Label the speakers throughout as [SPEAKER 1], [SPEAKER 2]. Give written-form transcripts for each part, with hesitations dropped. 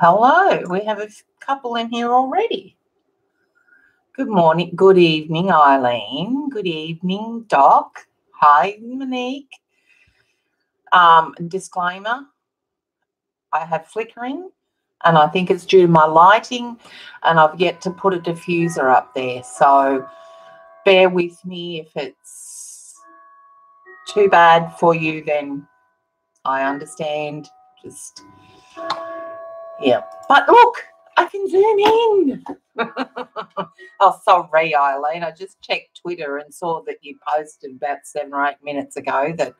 [SPEAKER 1] hello. We have a couple in here already. Good morning. Good evening, Eileen. Good evening, Doc. Hi, Monique. Disclaimer, I have flickering, and I think it's due to my lighting, and I've yet to put a diffuser up there. So bear with me. If it's too bad for you, then I understand. Just, yeah. But look, I can zoom in. Oh, sorry, Eileen. I just checked Twitter and saw that you posted about 7 or 8 minutes ago that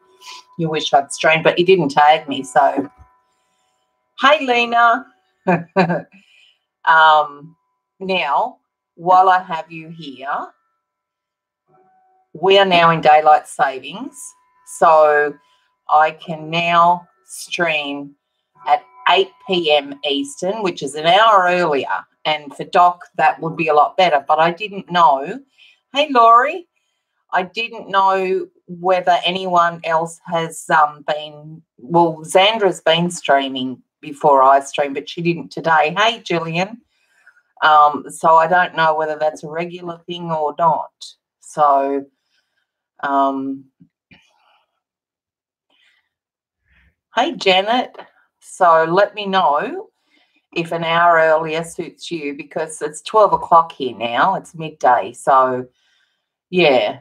[SPEAKER 1] you wish I'd streamed, but you didn't tag me. So, hey, Lena. Now, while I have you here, we are now in daylight savings, so I can now stream at 8 p.m. Eastern, which is an hour earlier. And for Doc, that would be a lot better. But I didn't know. Hey, Laurie. I didn't know whether anyone else has been, well, Xandra's been streaming before I stream, but she didn't today. Hey, Gillian. So I don't know whether that's a regular thing or not. So, hey, Janet. So let me know if an hour earlier suits you, because it's 12 o'clock here now. It's midday. So, yeah,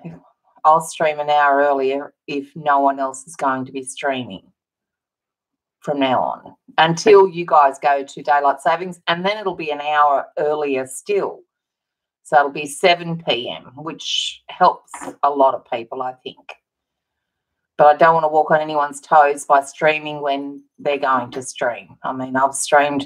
[SPEAKER 1] I'll stream an hour earlier if no one else is going to be streaming from now on until you guys go to daylight savings, and then it'll be an hour earlier still. So it'll be 7 p.m., which helps a lot of people, I think. But I don't want to walk on anyone's toes by streaming when they're going to stream. I mean, I've streamed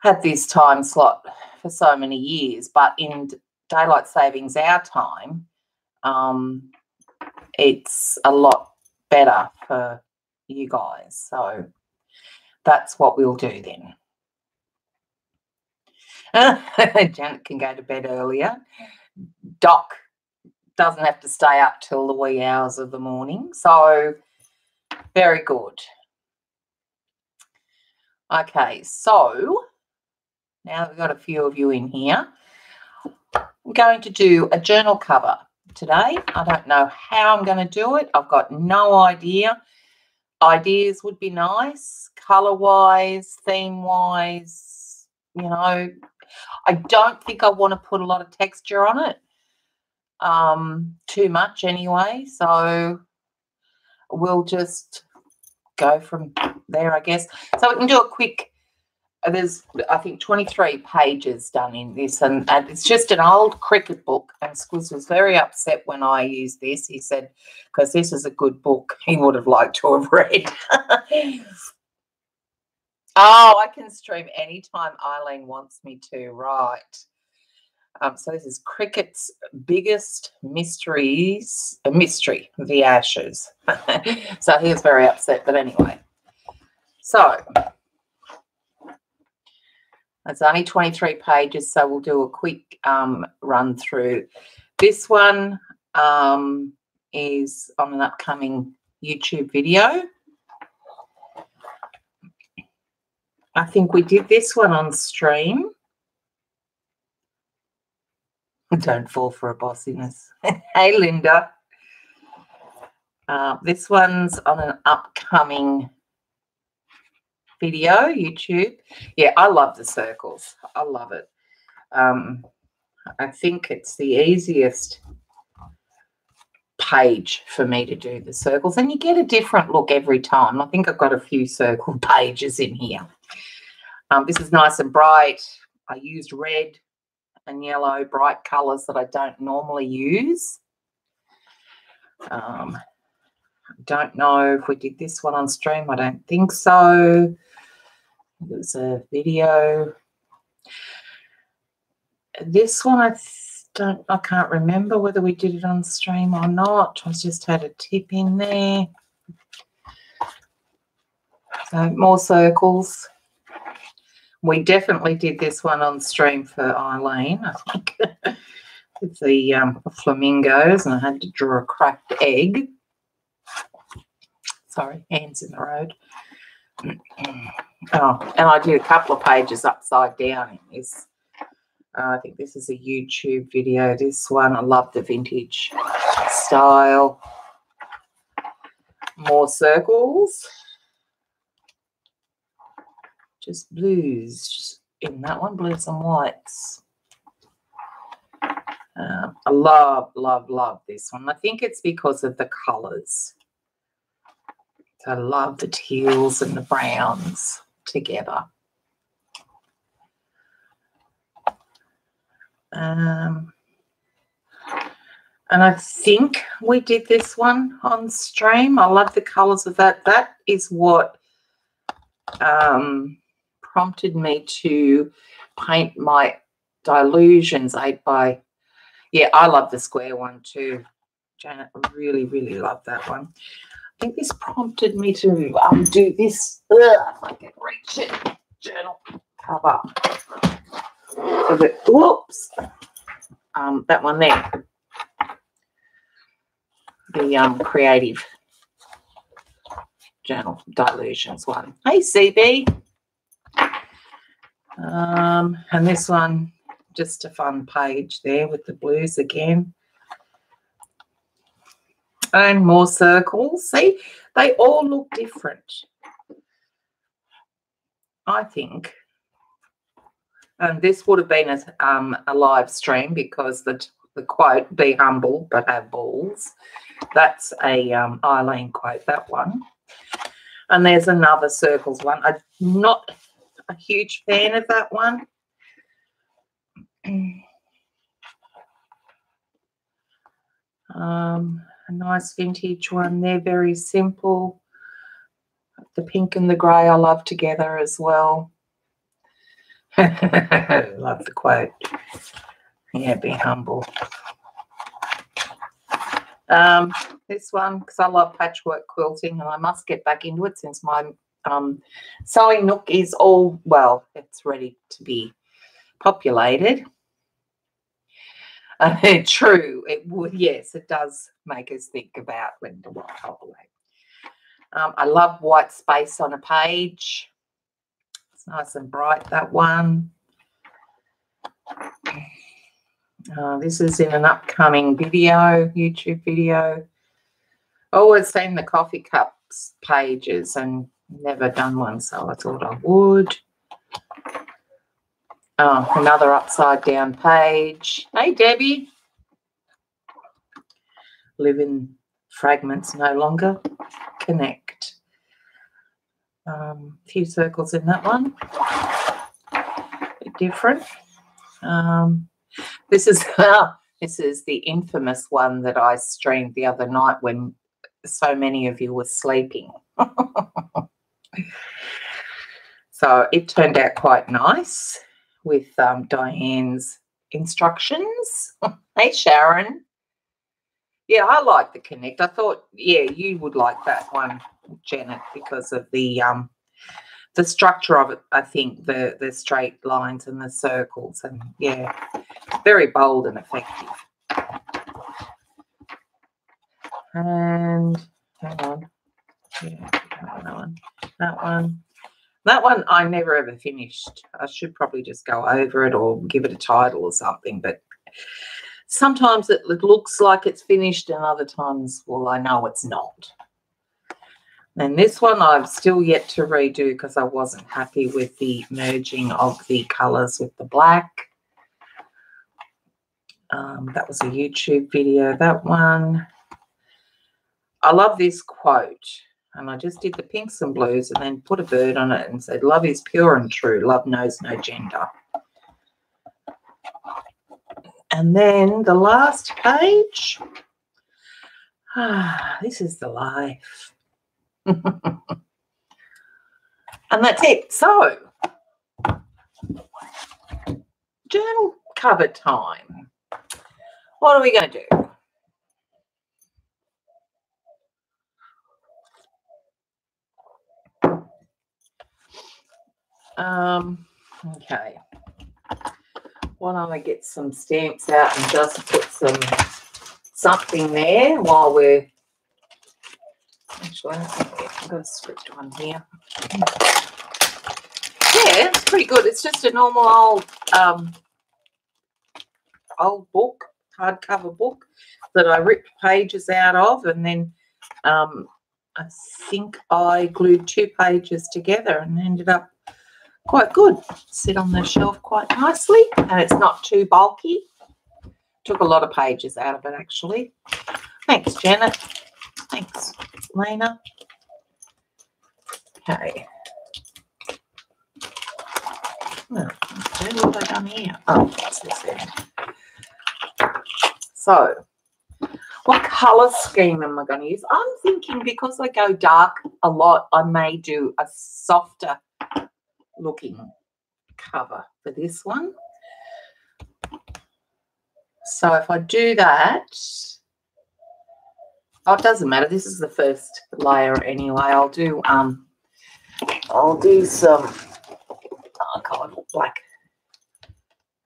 [SPEAKER 1] at this time slot for so many years, but in daylight savings our time, it's a lot better for you guys. So that's what we'll do then. Janet can go to bed earlier. Doc doesn't have to stay up till the wee hours of the morning. So very good. Okay, so now we've got a few of you in here. I'm going to do a journal cover today. I don't know how I'm going to do it. I've got no idea. Ideas would be nice, colour-wise, theme-wise, you know. I don't think I want to put a lot of texture on it, too much anyway. So we'll just go from there, I guess. So we can do a quick, there's, I think, 23 pages done in this, and it's just an old cricket book, and Squiz was very upset when I used this. He said, because this is a good book, he would have liked to have read. Oh, I can stream anytime Eileen wants me to, right. So this is Cricket's biggest mysteries, a mystery, the Ashes. So he was very upset, but anyway. So it's only 23 pages, so we'll do a quick run through. This one is on an upcoming YouTube video. I think we did this one on stream. Don't fall for a bossiness. Hey, Linda. This one's on an upcoming video, YouTube. Yeah, I love the circles. I love it. I think it's the easiest page for me to do the circles, and you get a different look every time. I think I've got a few circle pages in here. This is nice and bright. I used red and yellow, bright colours that I don't normally use. Don't know if we did this one on stream. I don't think so. It was a video. This one I can't remember whether we did it on stream or not. I just had a tip in there. So more circles. We definitely did this one on stream for Eileen, I think. With the flamingos, and I had to draw a cracked egg. Sorry, hands in the road. Oh, and I did a couple of pages upside down in this. I think this is a YouTube video. This one, I love the vintage style. More circles. Just blues in that one, blues and whites. I love, love, love this one. I think it's because of the colours. So I love the teals and the browns together. And I think we did this one on stream. I love the colours of that. That is what prompted me to paint my Dilutions 8 by. Yeah, I love the square one too, Janet. I really, really love that one. I think this prompted me to do this. If I can reach it, journal cover. So that, whoops, that one there, the creative journal Dilutions one. Hey, CB. And this one, just a fun page there with the blues again. And more circles. See, they all look different, I think. And this would have been a live stream because the quote, be humble but have balls. That's a Eileen quote, that one. And there's another circles one. I'm not a huge fan of that one. A nice vintage one there, very simple. The pink and the grey I love together as well. Love the quote. Yeah, be humble. This one, because I love patchwork quilting, and I must get back into it since my sewing nook is all, well, it's ready to be populated. True, it would. Yes, it does make us think about when to populate. I love white space on a page. It's nice and bright, that one. This is in an upcoming video, YouTube video. Always seen the coffee cups pages and never done one, so I thought I would. Oh, another upside down page. Hey, Debbie. Live in fragments no longer. Connect. A few circles in that one. A bit different. This is the infamous one that I streamed the other night when so many of you were sleeping. So it turned out quite nice with Diane's instructions. Hey, Sharon. Yeah, I like the Connect. I thought, yeah, you would like that one, Janet, because of the structure of it. I think the straight lines and the circles, and yeah, very bold and effective. And hang on, yeah, that one I never ever finished. I should probably just go over it or give it a title or something, but sometimes it looks like it's finished and other times, well, I know it's not. And this one I've still yet to redo because I wasn't happy with the merging of the colours with the black. That was a YouTube video, that one. I love this quote. And I just did the pinks and blues and then put a bird on it and said, love is pure and true. Love knows no gender. And then the last page. This is the life. And that's it. So, journal cover time. What are we going to do? Okay. Why don't I get some stamps out and just put something there while we're actually, I've got a script one here. yeah, it's pretty good. It's just a normal old book, hardcover book that I ripped pages out of, and then I think I glued 2 pages together and ended up quite good. Sit on the shelf quite nicely, and it's not too bulky. Took a lot of pages out of it, actually. Thanks, Janet. Thanks, Lena. Okay. Well, okay, what have I done here? Oh, what's this then? So, what colour scheme am I going to use? I'm thinking because I go dark a lot, I may do a softer looking cover for this one. So if I do that, oh, it doesn't matter. This is the first layer anyway. I'll do some, oh God, black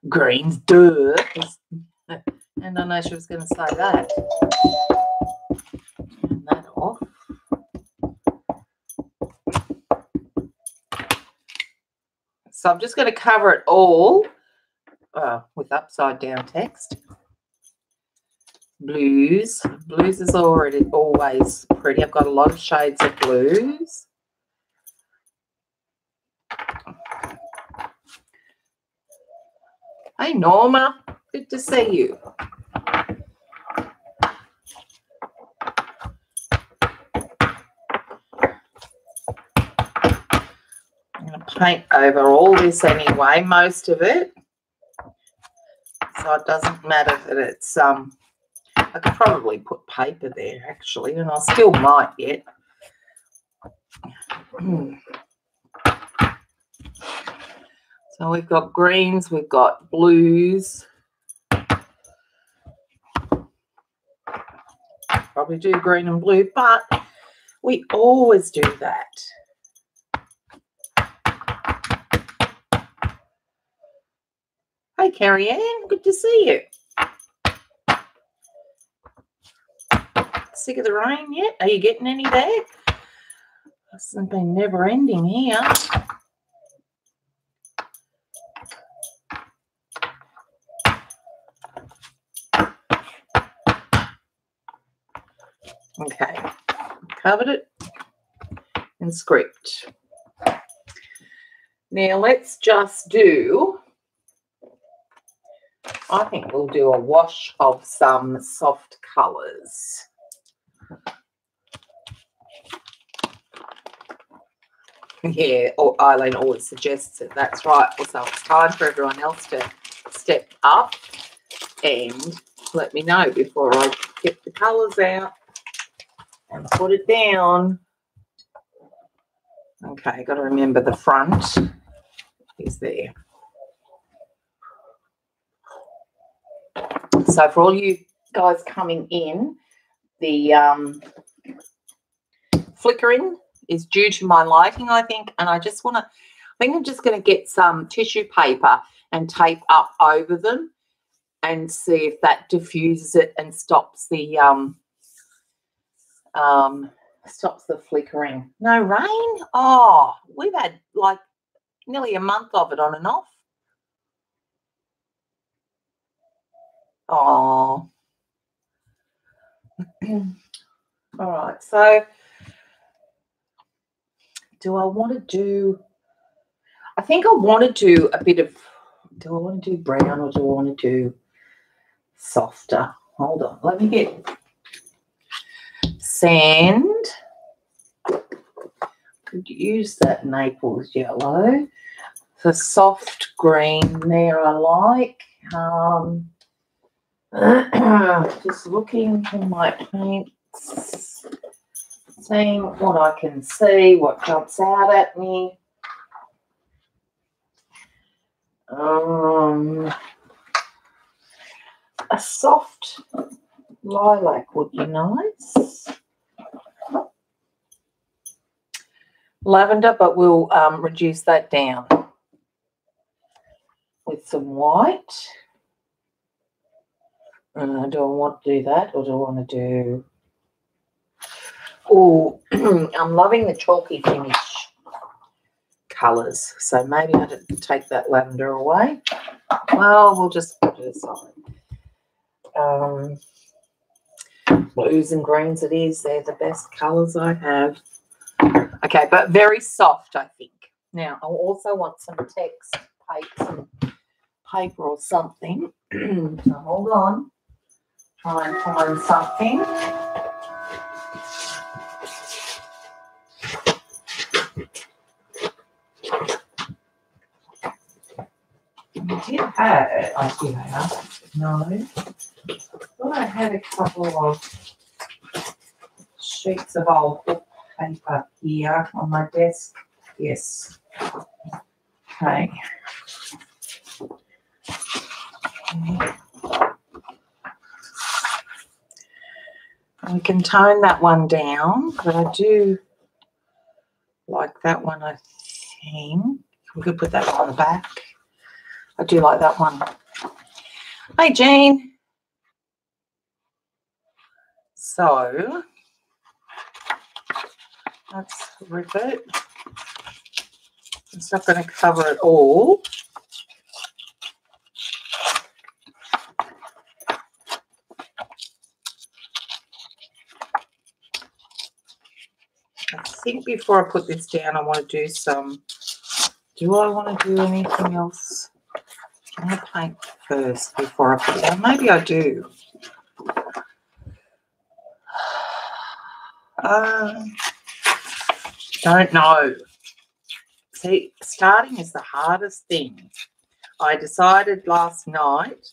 [SPEAKER 1] greens, duh. And I know she was going to say that. Turn that off. So I'm just going to cover it all with upside down text. Blues. Blues is always pretty. I've got a lot of shades of blues. Hey, Norma. Good to see you. I'm going to paint over all this anyway, most of it. So it doesn't matter that it's, I could probably put paper there actually, and I still might yet. So we've got greens, we've got blues. Probably do green and blue, but we always do that. Hey, Carrie Ann, good to see you. Sick of the rain yet? Are you getting any there? It's been never ending here. Okay, covered it in script. Now let's just do, I think we'll do a wash of some soft colours. Yeah, or Eileen always suggests it. That's right. So it's time for everyone else to step up and let me know before I get the colours out and put it down. Okay, got to remember the front is there. So for all you guys coming in, the flickering is due to my lighting, I think, and I just want to, I think I'm just going to get some tissue paper and tape up over them and see if that diffuses it and stops the flickering. No rain? Oh, we've had like nearly a month of it on and off. Oh. All right, so do I want to do, I think I want to do a bit of, do I want to do brown or do I want to do softer? Hold on, let me get sand. Could use that Naples yellow. The soft green there I like. Just looking for my paints, seeing what I can see, what jumps out at me. A soft lilac would be nice. Lavender, but we'll reduce that down with some white. Do I want to do that or do I want to do... Oh, I'm loving the chalky finish colours. So maybe I didn't take that lavender away. Well, we'll just put it aside. Blues and greens it is. They're the best colours I have. Okay, but very soft, I think. Now, I also want some text, paper or something. So hold on. Try and find something. I did have. No. I thought I had a couple of sheets of old book paper here on my desk. Yes. Okay. We can tone that one down, but I do like that one, I think. We could put that one on the back. I do like that one. Hey, Jean. So let's rip it. It's not going to cover it all. I think before I put this down, I want to do some. Do I want to do anything else? I'm going to paint first before I put it down. Maybe I do. Don't know. See, starting is the hardest thing. I decided last night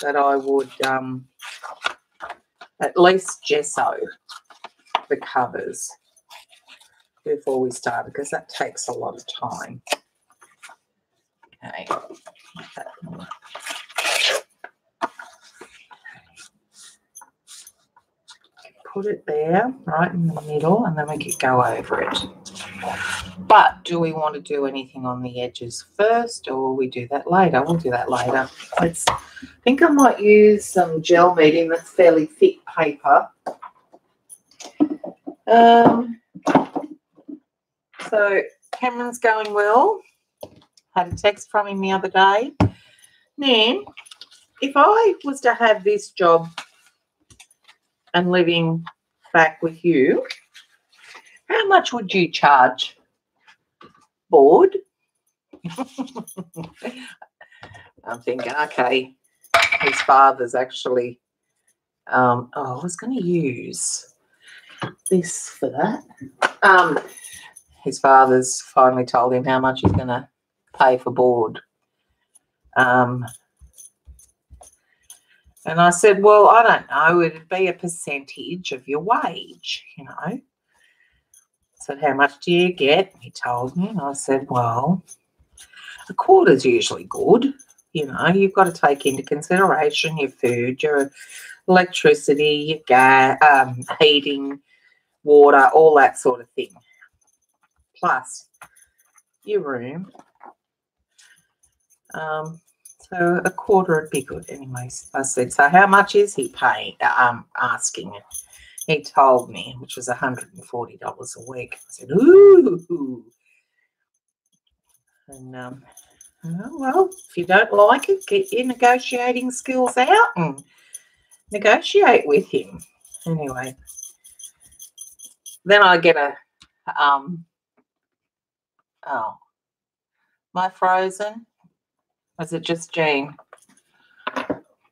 [SPEAKER 1] that I would at least gesso the covers before we start, because that takes a lot of time. Okay. Put it there, right in the middle, and then we could go over it. But do we want to do anything on the edges first, or will we do that later? We'll do that later. I think I might use some gel medium that's fairly thick paper. So Cameron's going well. Had a text from him the other day. Nan, if I was to have this job and living back with you, how much would you charge? Board? I'm thinking, okay, his father's actually, I was going to use this for that. His father's finally told him how much he's going to pay for board. And I said, well, I don't know. It'd be a percentage of your wage, you know. I said, how much do you get? He told me. And I said, well, a quarter's usually good. You know, you've got to take into consideration your food, your electricity, your gas, heating, water, all that sort of thing. Plus your room. So a quarter would be good. Anyways, I said, so how much is he paying? Asking. He told me, which was $140 a week. I said, ooh. And, well, if you don't like it, get your negotiating skills out and negotiate with him. Anyway, then I get a, oh, am I frozen? Or is it just Jean?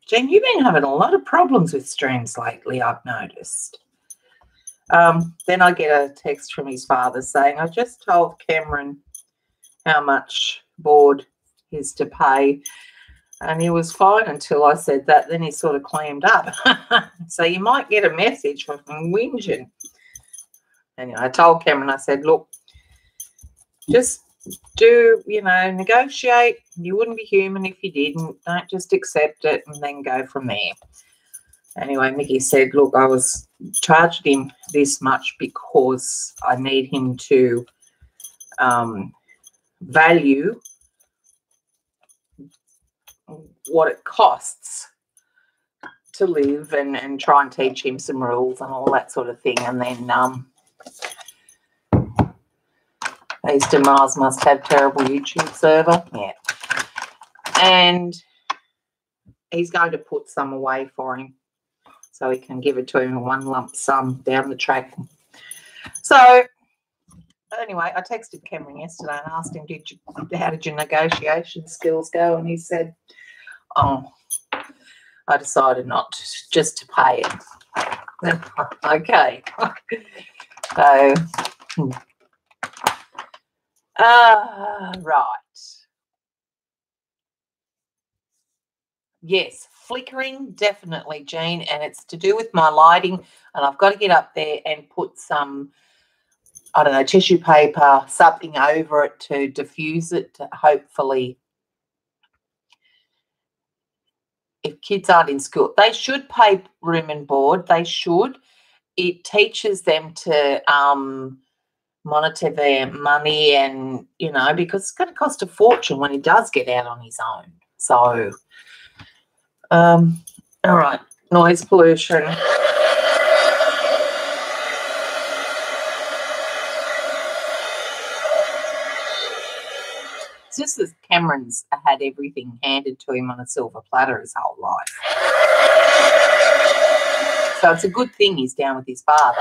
[SPEAKER 1] Jean, you've been having a lot of problems with streams lately, I've noticed. Then I get a text from his father saying, I just told Cameron how much board is to pay, and he was fine until I said that. Then he sort of clammed up. So you might get a message from him whinging. Anyway, I told Cameron, I said, look, just do, you know, negotiate. You wouldn't be human if you didn't. Don't just accept it and then go from there. Anyway, Mickey said, look, I was charged him this much because I need him to value what it costs to live, and try and teach him some rules and all that sort of thing. And Eastern Mars must have terrible YouTube server. Yeah. And he's going to put some away for him so he can give it to him in one lump sum down the track. So anyway, I texted Cameron yesterday and asked him, how did your negotiation skills go? And he said, oh, I decided not just to pay it. Okay. So, right. Yes, flickering, definitely, Jean, and it's to do with my lighting, and I've got to get up there and put some, I don't know, tissue paper, something over it to diffuse it, to hopefully, if kids aren't in school, they should pay room and board, they should. It teaches them to monitor their money and, you know, because it's going to cost a fortune when he does get out on his own. So, all right, noise pollution. It's just that Cameron's had everything handed to him on a silver platter his whole life. So it's a good thing he's down with his father.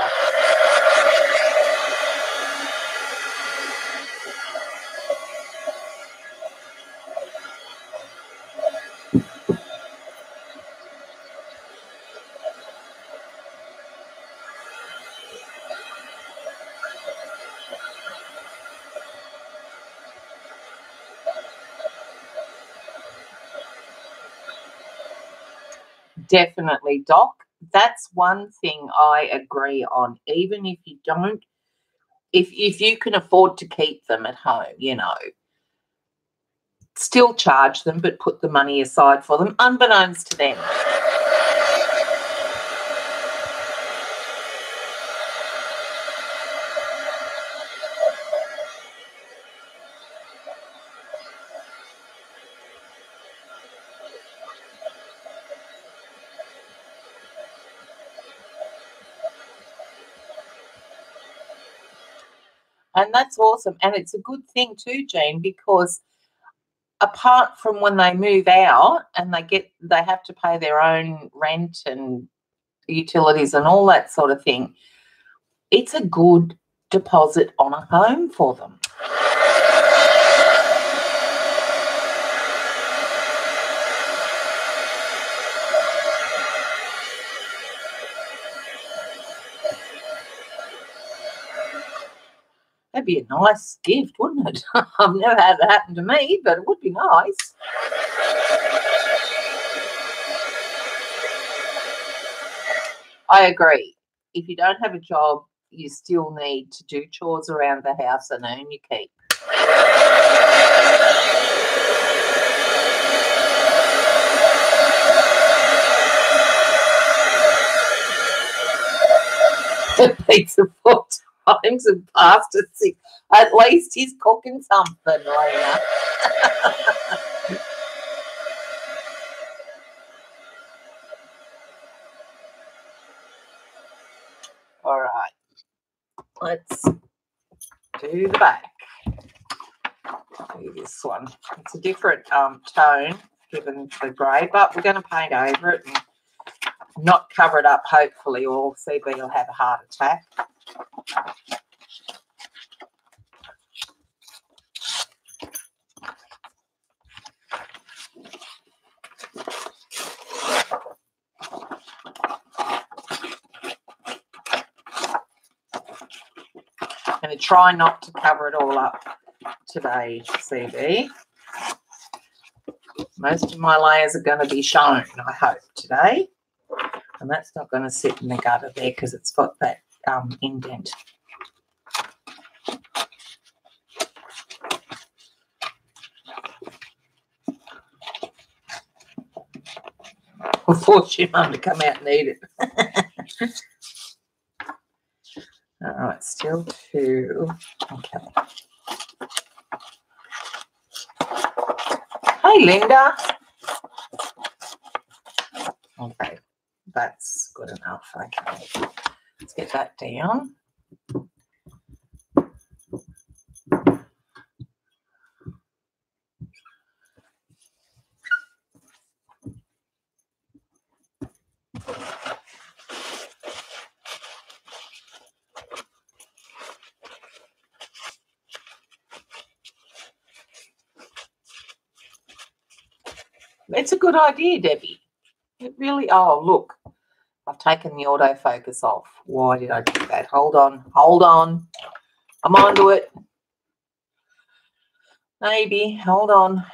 [SPEAKER 1] Definitely, Doc. That's one thing I agree on. Even if you don't, if you can afford to keep them at home, you know, still charge them, but put the money aside for them, unbeknownst to them. And that's awesome. And it's a good thing too, Jean, because apart from when they move out and they have to pay their own rent and utilities and all that sort of thing, it's a good deposit on a home for them. That'd be a nice gift, wouldn't it? I've never had it happen to me, but it would be nice. I agree. If you don't have a job, you still need to do chores around the house and earn your keep. Pizza 4 times and pasta 6. At least he's cooking something, Lena. All right. Let's do the back. Do this one. It's a different tone given the grey, but we're going to paint over it and not cover it up, hopefully, or CB will have a heart attack. I'm going to try not to cover it all up today, CB. Most of my layers are going to be shown, I hope, today. And that's not going to sit in the gutter there because it's got that indent. I'll force your mum to come out and eat it. All right, still 2. Okay. Hey, Linda. Okay, that's good enough. Okay, let's get that down. It's a good idea, Debbie. It really, oh, look, I've taken the autofocus off. Why did I do that? Hold on. I'm onto it. Maybe, hold on.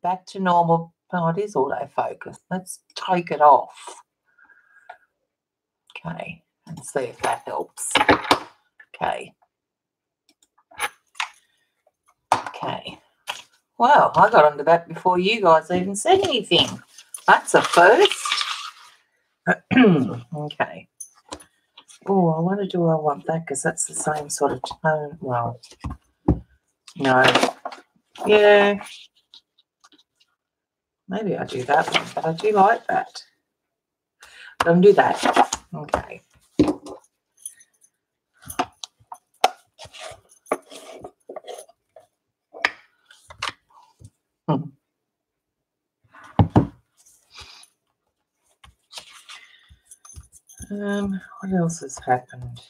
[SPEAKER 1] Back to normal. Oh, it is autofocus. Let's take it off. Okay, let's see if that helps. Okay. Well, I got onto that before you guys even said anything. That's a first. Okay. Oh, I want that because that's the same sort of tone. Well, no. Yeah. Maybe I do that one, but I do like that. Don't do that. Okay. What else has happened?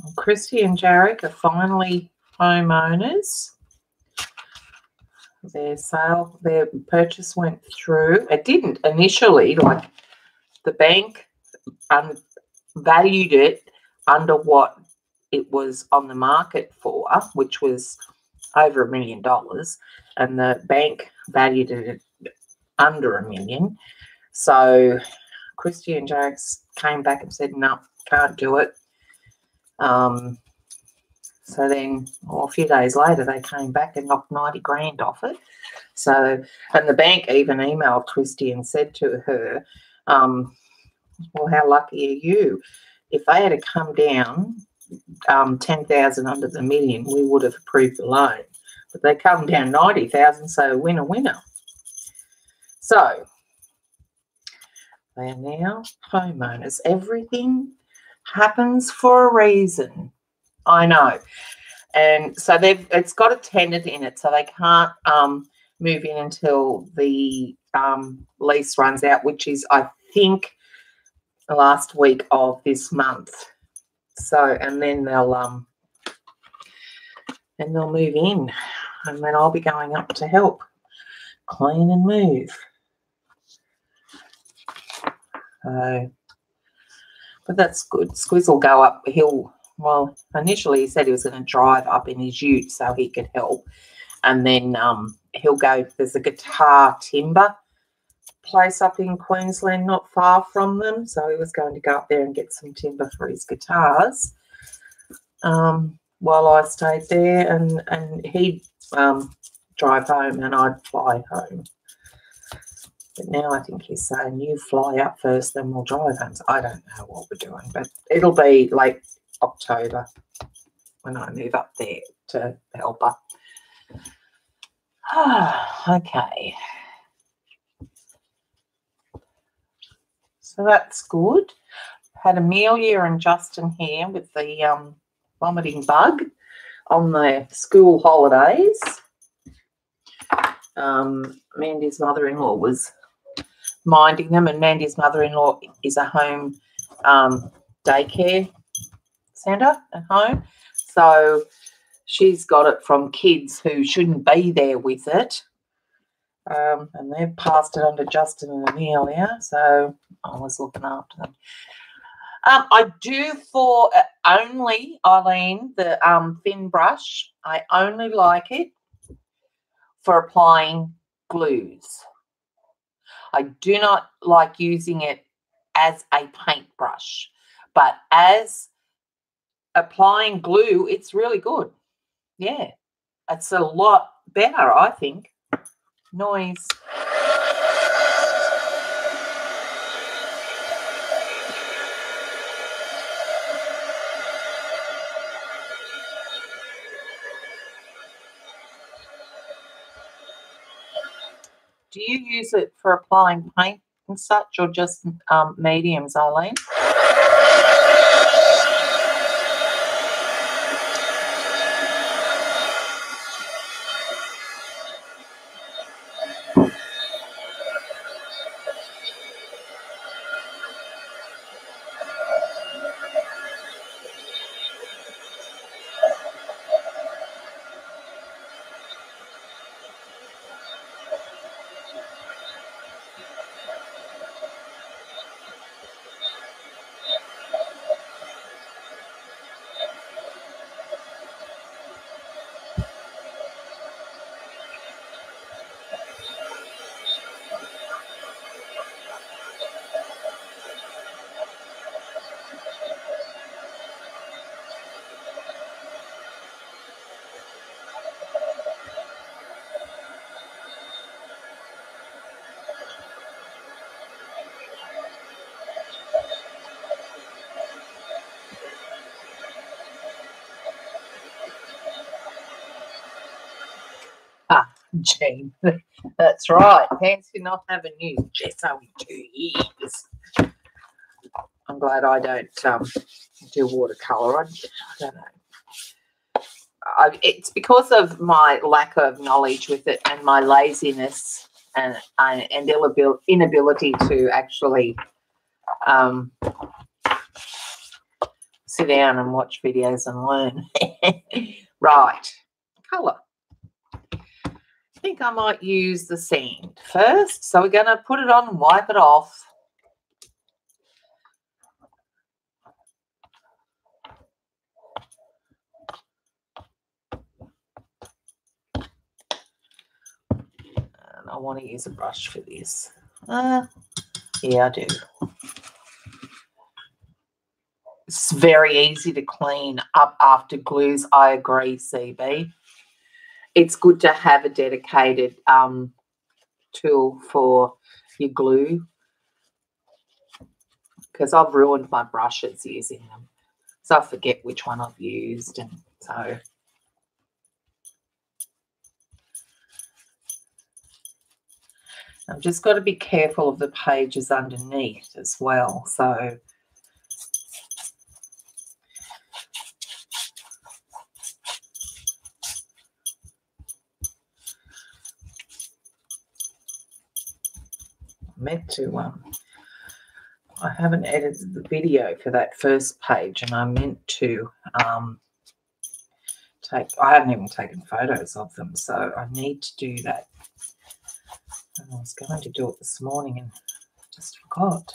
[SPEAKER 1] Well, Christy and Jarek are finally homeowners. Their purchase went through. It didn't initially, like the bank valued it under what it was on the market for, which was over $1 million, and the bank valued it under $1 million. So Christy and Jax came back and said, no, can't do it. So then, a few days later, they came back and knocked 90 grand off it. So, and the bank even emailed Christy and said to her, well, how lucky are you? If they had to come down 10,000 under the million, we would have approved the loan. But they come down 90,000, so winner. So they are now homeowners. Everything happens for a reason. I know. And so it's got a tenant in it, so they can't move in until the lease runs out, which is, I think, the last week of this month. So, and then they'll move in, and then I'll be going up to help clean and move. So, but that's good. Squiz will go up. Well, initially he said he was going to drive up in his ute so he could help, and then he'll go. There's a guitar timber place up in Queensland, not far from them, so he was going to go up there and get some timber for his guitars. While I stayed there, and he'd drive home and I'd fly home. But now I think he's saying, you fly up first, then we'll drive home. So I don't know what we're doing, but it'll be late October when I move up there to help her. Okay. So that's good. Had Amelia and Justin here with the vomiting bug on the school holidays. Mandy's mother-in-law was minding them, and Mandy's mother-in-law is a home daycare centre at home. So she's got it from kids who shouldn't be there with it. And they've passed it on to Justin and Amelia, so I was looking after them. I do for only, Eileen, the thin brush. I only like it for applying glues. I do not like using it as a paintbrush, but as applying glue, it's really good. Yeah, it's a lot better, I think. Noise. Do you use it for applying paint and such, or just mediums, Eileen? Jean. That's right. Fancy not having used gesso in 2 years. I'm glad I don't do watercolour. I don't know. It's because of my lack of knowledge with it and my laziness and inability to actually sit down and watch videos and learn. Right. Colour. I think I might use the sand first. So we're going to put it on and wipe it off. And I want to use a brush for this. Yeah, I do. It's very easy to clean up after glues. I agree, CB. It's good to have a dedicated tool for your glue because I've ruined my brushes using them. So I forget which one I've used, and so I've just got to be careful of the pages underneath as well. So I meant to I haven't edited the video for that first page, and I meant to I haven't even taken photos of them, so I need to do that. And I was going to do it this morning and just forgot.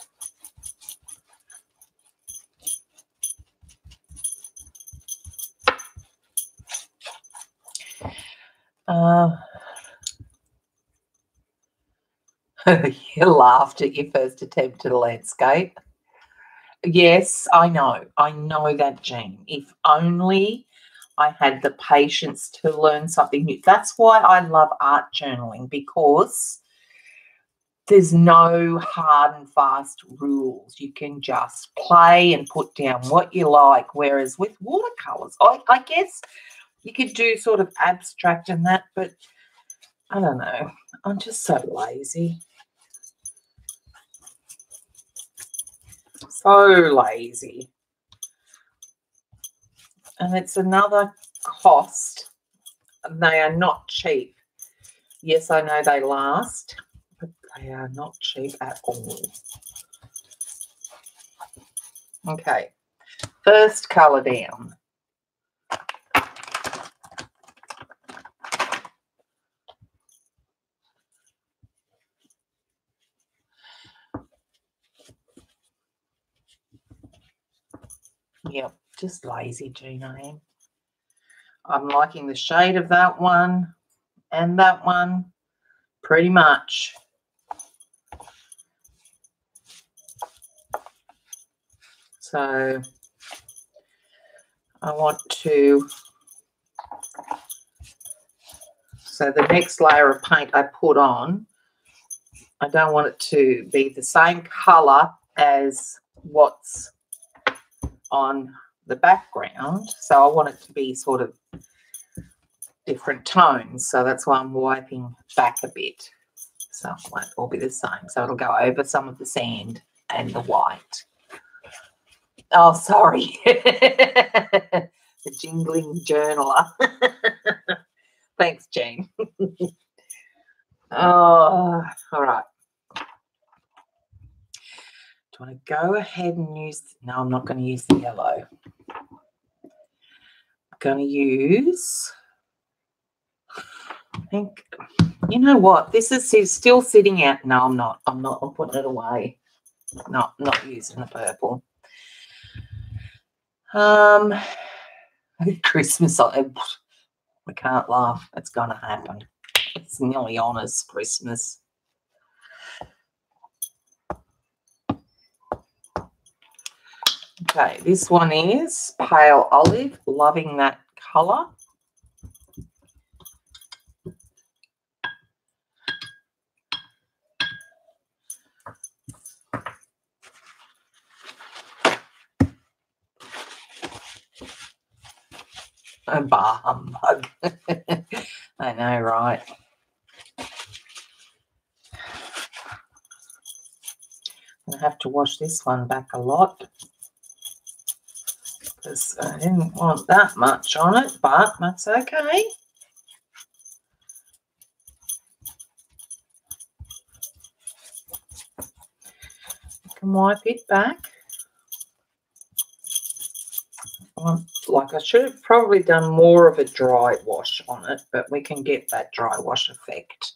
[SPEAKER 1] You laughed at your first attempt at a landscape. Yes, I know. I know that, Jean. If only I had the patience to learn something new. That's why I love art journaling, because there's no hard and fast rules. You can just play and put down what you like, whereas with watercolours, I guess you could do sort of abstract and that, but I don't know. I'm just so lazy. So lazy. And it's another cost. They are not cheap. Yes, I know they last, but they are not cheap at all. Okay, first colour down. Yep, just lazy, Jean, I am. I'm liking the shade of that one and that one pretty much. So I want to, so the next layer of paint I put on, I don't want it to be the same colour as what's on the background. So I want it to be sort of different tones. So that's why I'm wiping back a bit. So it won't all be the same. So it'll go over some of the sand and the white. Oh, sorry. The jingling journaler. Thanks, Jean. Oh, all right. Do you want to go ahead and use... No, I'm not going to use the yellow. I'm going to use... I think... You know what? This is still sitting out. No, I'm not. I'm putting it away. No, I'm not using the purple. Christmas, we can't laugh. It's going to happen. It's nearly on us, Christmas. Okay, this one is pale olive. Loving that colour. A bar humbug. I know, right? have to wash this one back a lot because I didn't want that much on it, but that's okay. You can wipe it back. Like I should have probably done more of a dry wash on it, but we can get that dry wash effect.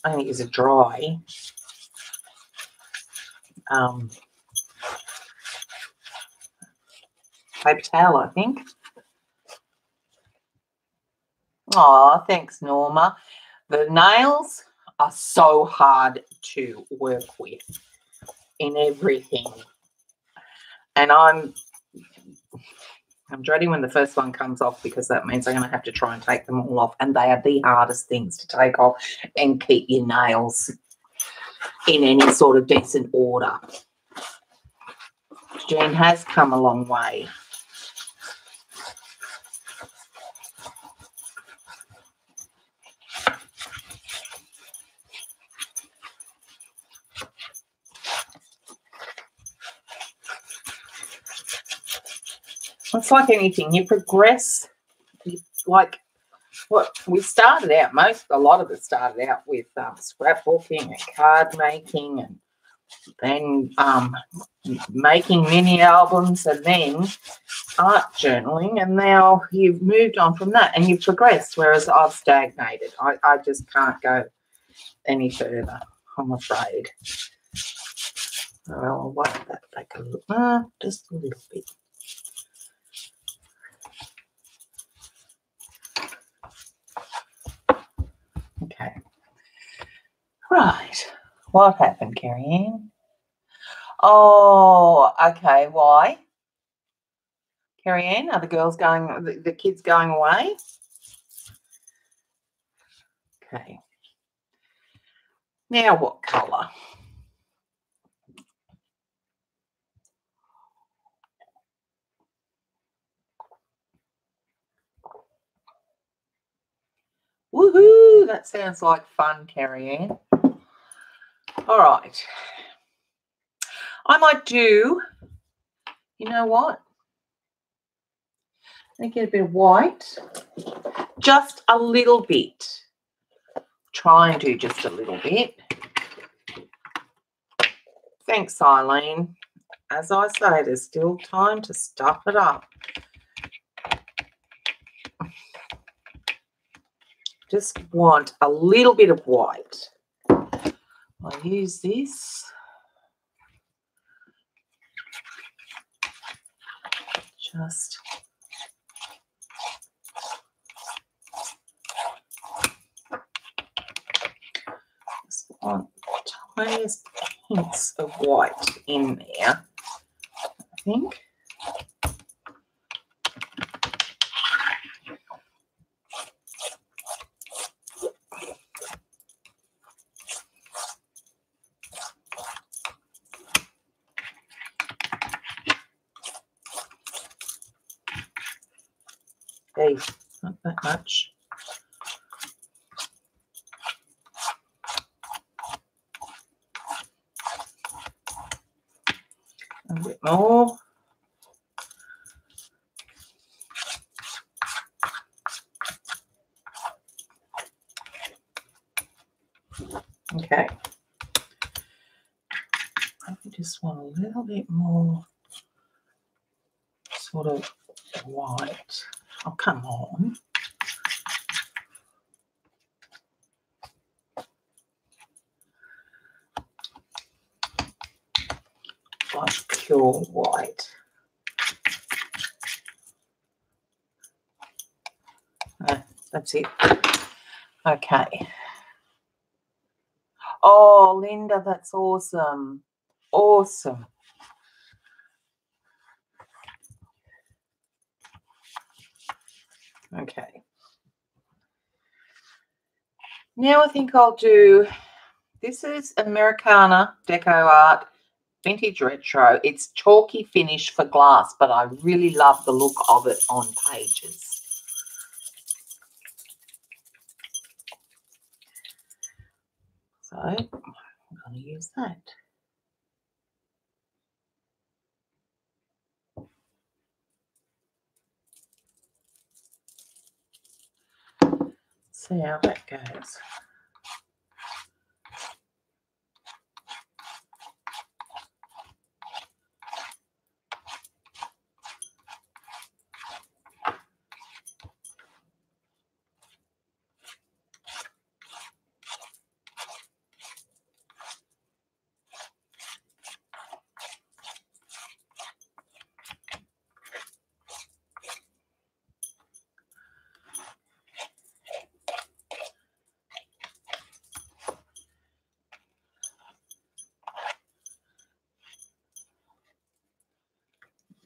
[SPEAKER 1] I only use a dry paper towel, I think. Oh, thanks, Norma. The nails are so hard to work with in everything. And I'm dreading when the first one comes off because that means I'm going to have to try and take them all off. And they are the hardest things to take off and keep your nails in any sort of decent order. Jean has come a long way. It's like anything. You progress. Like what we started out, a lot of it started out with scrapbooking and card making and then making mini albums and then art journaling, and now you've moved on from that and you've progressed, whereas I've stagnated. I just can't go any further, I'm afraid. I'll wipe that back a little, just a little bit. Okay. Right. What happened, Carrie-Anne? Oh, okay. Why? Carrie-Anne, are the girls going, the kids going away? Okay. Now what colour? Woohoo! That sounds like fun, Carrie-Anne. All right. I might do, you know what? Let me get a bit of white. Just a little bit. Try and do just a little bit. Thanks, Eileen. As I say, there's still time to stuff it up. Just want a little bit of white. I'll use this. Just want tiniest hints of white in there, I think. Hey, not that much. A bit more. Okay. I just want a little bit more sort of white. Oh, come on. Like pure white. That's it. Okay. Oh, Linda, that's awesome. Awesome. Okay. Now I think I'll do, this is Americana Deco Art Vintage Retro. It's chalky finish for glass, but I really love the look of it on pages. So I'm going to use that. see how that goes.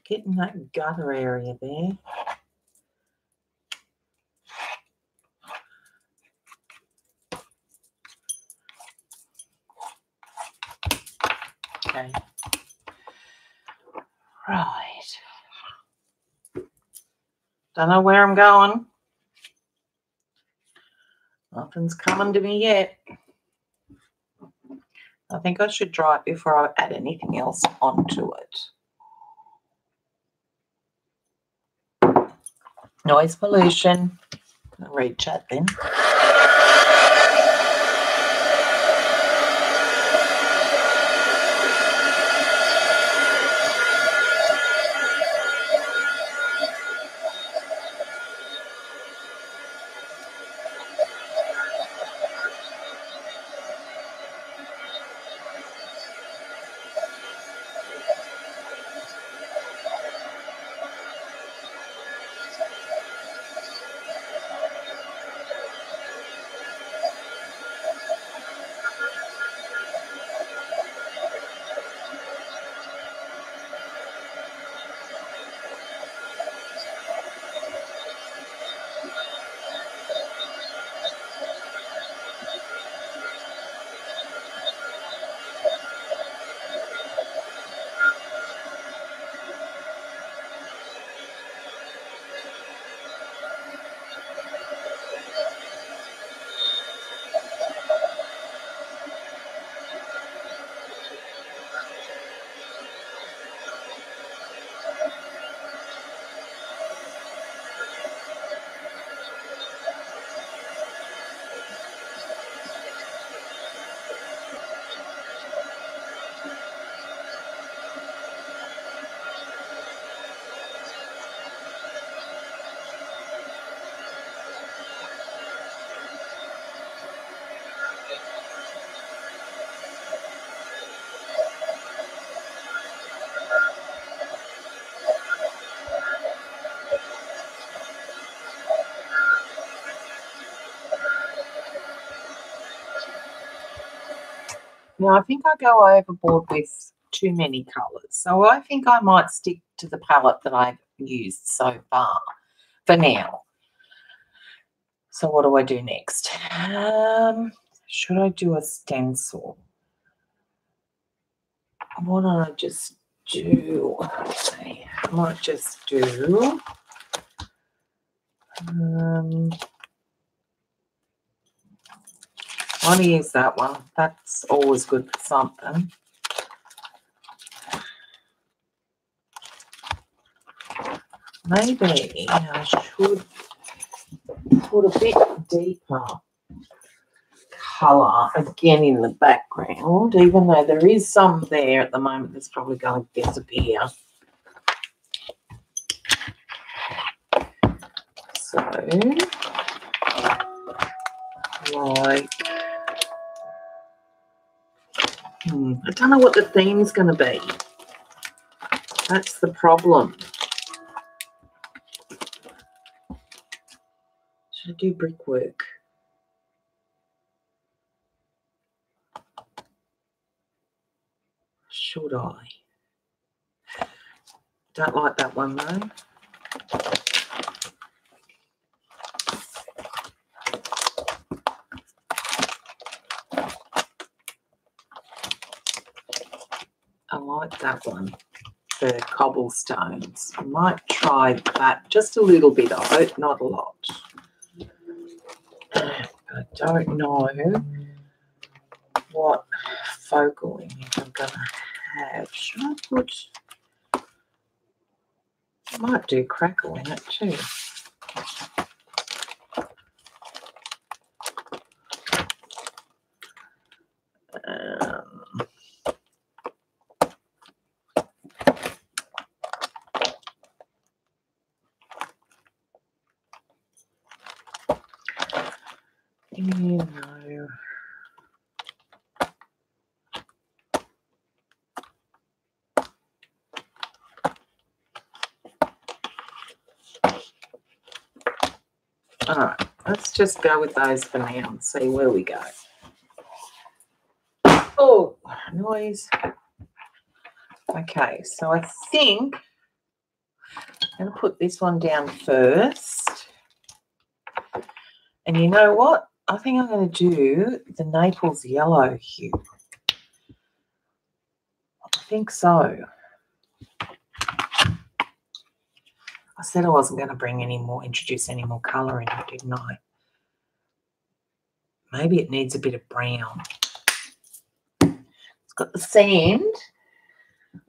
[SPEAKER 1] Getting that gutter area there. Okay. Right. Don't know where I'm going. Nothing's coming to me yet. I think I should dry it before I add anything else onto it. Noise pollution. I'll read chat then. Now, I think I go overboard with too many colours. So I think I might stick to the palette that I've used so far for now. So what do I do next? Should I do a stencil? What do I just do? Okay, I might just do... I want to use that one. That's always good for something. Maybe I should put a bit deeper colour again in the background, even though there is some there at the moment that's probably going to disappear. So, like, I don't know what the theme's going to be. That's the problem. Should I do brickwork? Should I? Don't like that one though. I like that one. The cobblestones. I might try that just a little bit of it, not a lot. I don't know what focal image I'm going to have. Should I put... I might do crackle in it too. You know. All right, let's just go with those for now and see where we go. Oh, noise. Okay, so I think I'm going to put this one down first. And you know what? I think I'm going to do the Naples yellow hue. I think so. I said I wasn't going to introduce any more colour in it, didn't I? Maybe it needs a bit of brown. It's got the sand,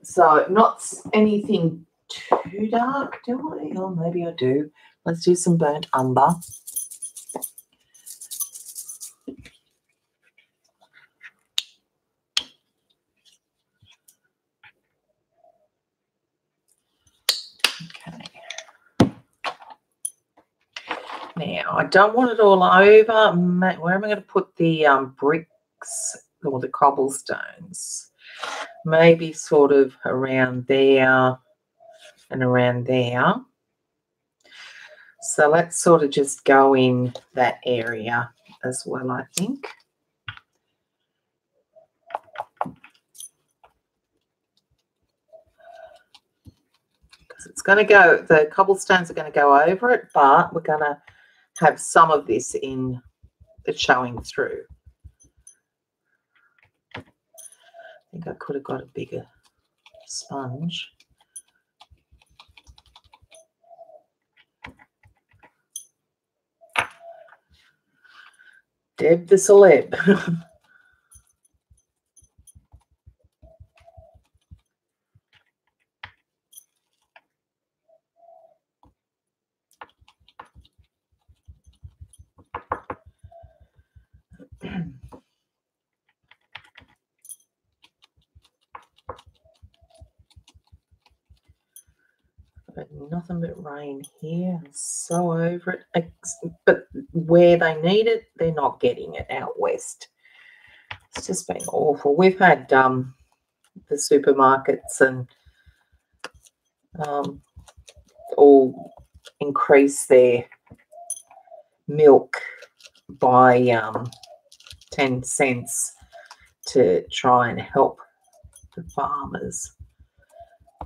[SPEAKER 1] so not anything too dark, do I? Or maybe I do. Let's do some burnt umber. Okay. Now, I don't want it all over. Where am I going to put the bricks or the cobblestones? Maybe sort of around there and around there. So let's sort of just go in that area as well, I think. Because it's going to go, the cobblestones are going to go over it, but we're going to have some of this in it's showing through. I think I could have got a bigger sponge. Deb the celeb. But nothing but rain here. I'm so over it. But where they need it, they're not getting it out west. It's just been awful. We've had the supermarkets and all increase their milk by 10 cents to try and help the farmers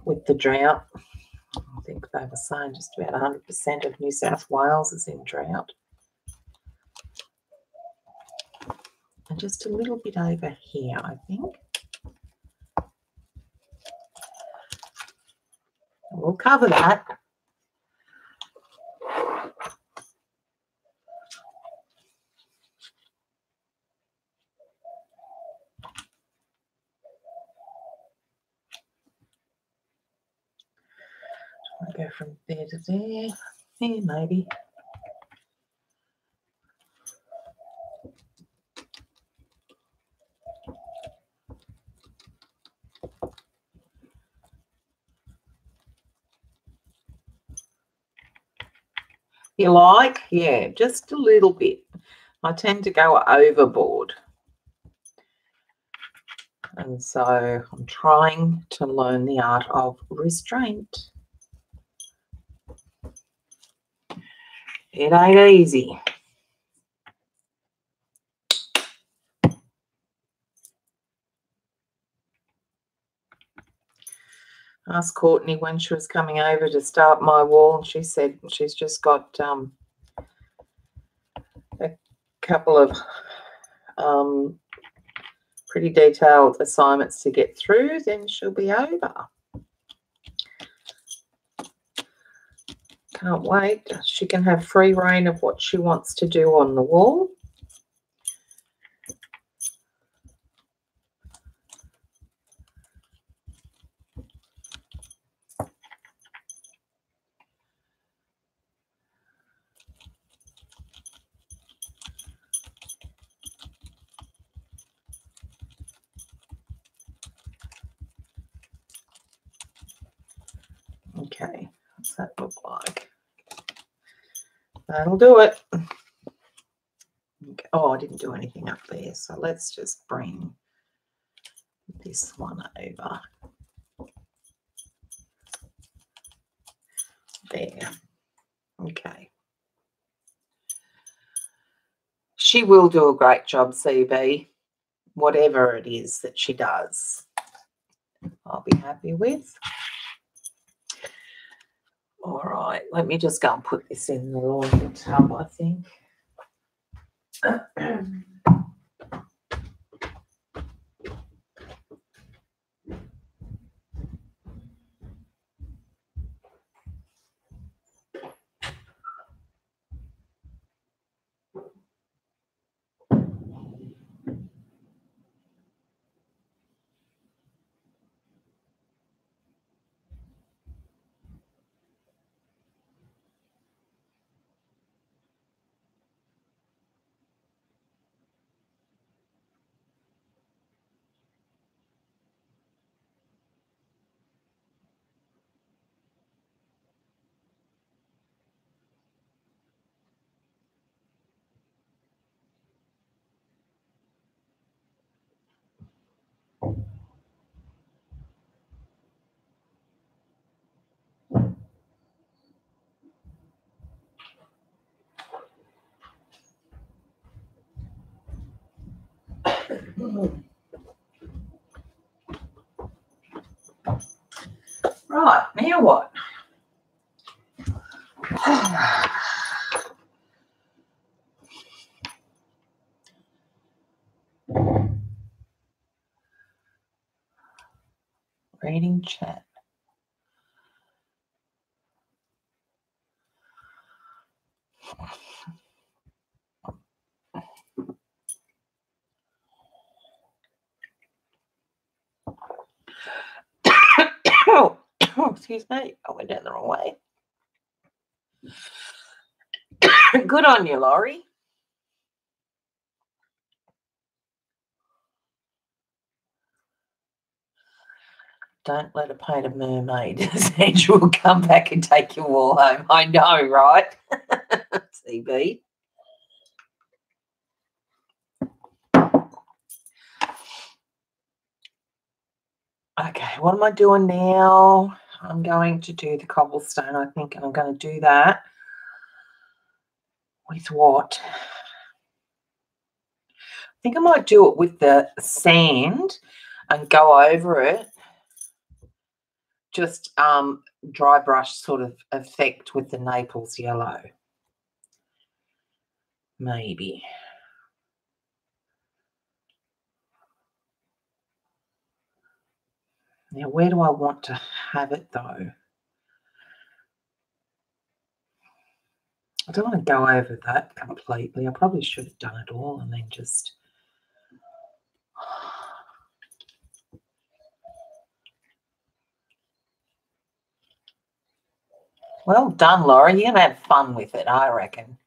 [SPEAKER 1] with the drought. I think they were saying just about 100% of New South Wales is in drought. And just a little bit over here, I think. We'll cover that. I'll go from there to there. There, maybe. You like? Yeah, just a little bit. I tend to go overboard. And so I'm trying to learn the art of restraint. It ain't easy. Asked Courtney when she was coming over to start my wall, and she said she's just got a couple of pretty detailed assignments to get through, then she'll be over. Can't wait. She can have free reign of what she wants to do on the wall. Okay, what's that look like? That'll do it. Okay. Oh, I didn't do anything up there. So let's just bring this one over. There. Okay. She will do a great job, CB, whatever it is that she does. I'll be happy with. All right, let me just go and put this in the laundry tub, I think. Right, now what? Reading chat. Oh, excuse me. I went down the wrong way. Good on you, Laurie. Don't let her paint a mermaid. Sandra will come back and take you all home. I know, right? CB. Okay, what am I doing now? I'm going to do the cobblestone, I think, and I'm going to do that with what? I think I might do it with the sand and go over it. Just dry brush sort of effect with the Naples yellow. Maybe. Now, where do I want to have it, though? I don't want to go over that completely. I probably should have done it all and then just... Well done, Laura. You're going to have fun with it, I reckon.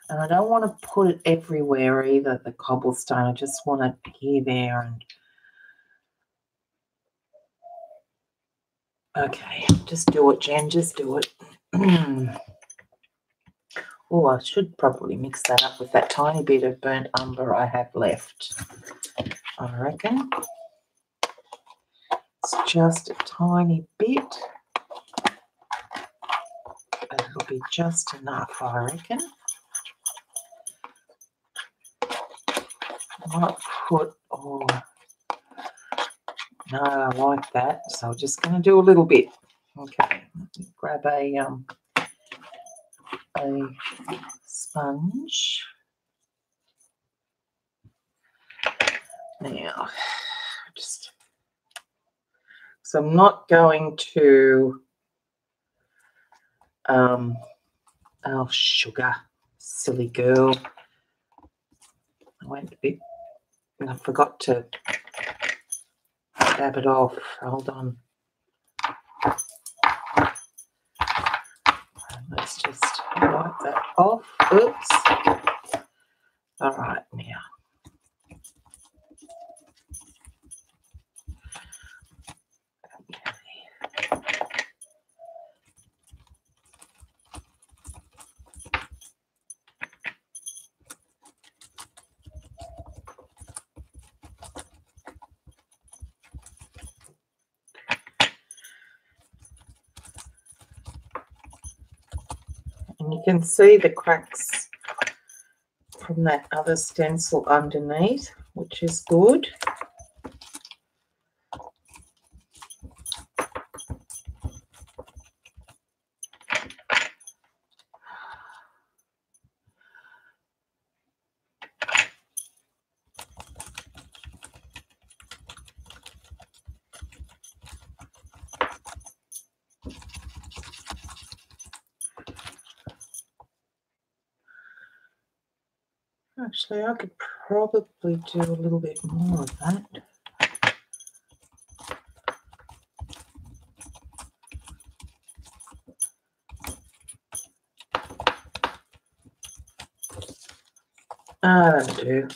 [SPEAKER 1] And I don't want to put it everywhere either, the cobblestone. I just want it here, there, and... Okay, just do it, Jen. Just do it. Oh, I should probably mix that up with that tiny bit of burnt umber I have left, I reckon. It's just a tiny bit. It'll be just enough, I reckon. I might put, oh, no, I like that. So I'm just going to do a little bit. Okay, grab a sponge. Now, just, so I'm not going to, oh, sugar, silly girl. I went a bit, I forgot to dab it off. Hold on. Let's just wipe that off. Oops. All right, now. can see the cracks from that other stencil underneath, which is good. Actually, I could probably do a little bit more of that. That'll do.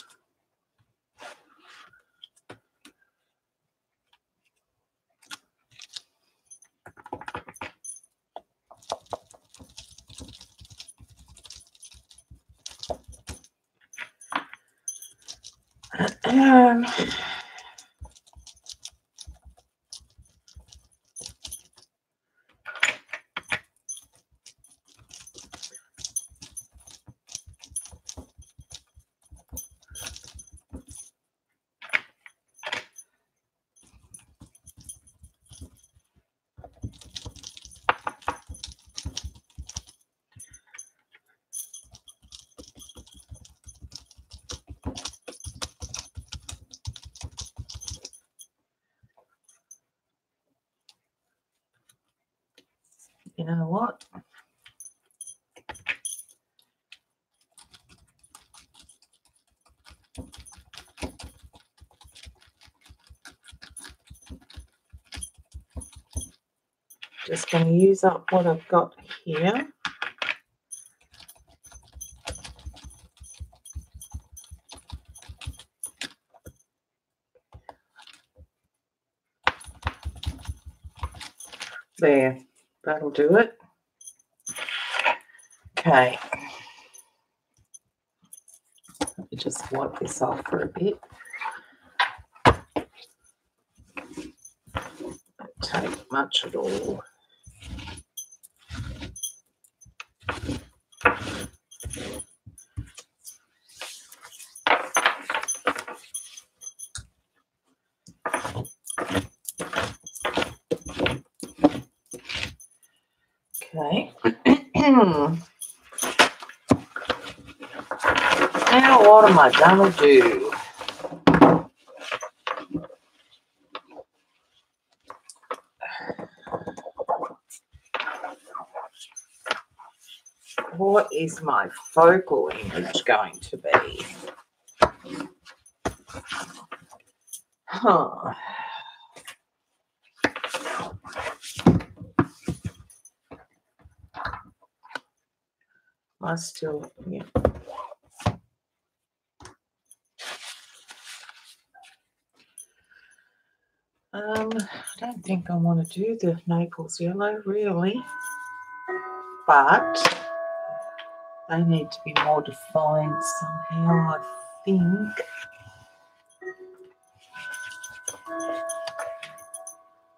[SPEAKER 1] You know what? Just going to use up what I've got here. There, that'll do it. Okay. Let me just wipe this off for a bit. Don't take much at all. Okay. Now what am I going to do? What is my focal image going to be? Huh. I still, yeah. I don't think I want to do the Naples yellow really, but they need to be more defined somehow, I think.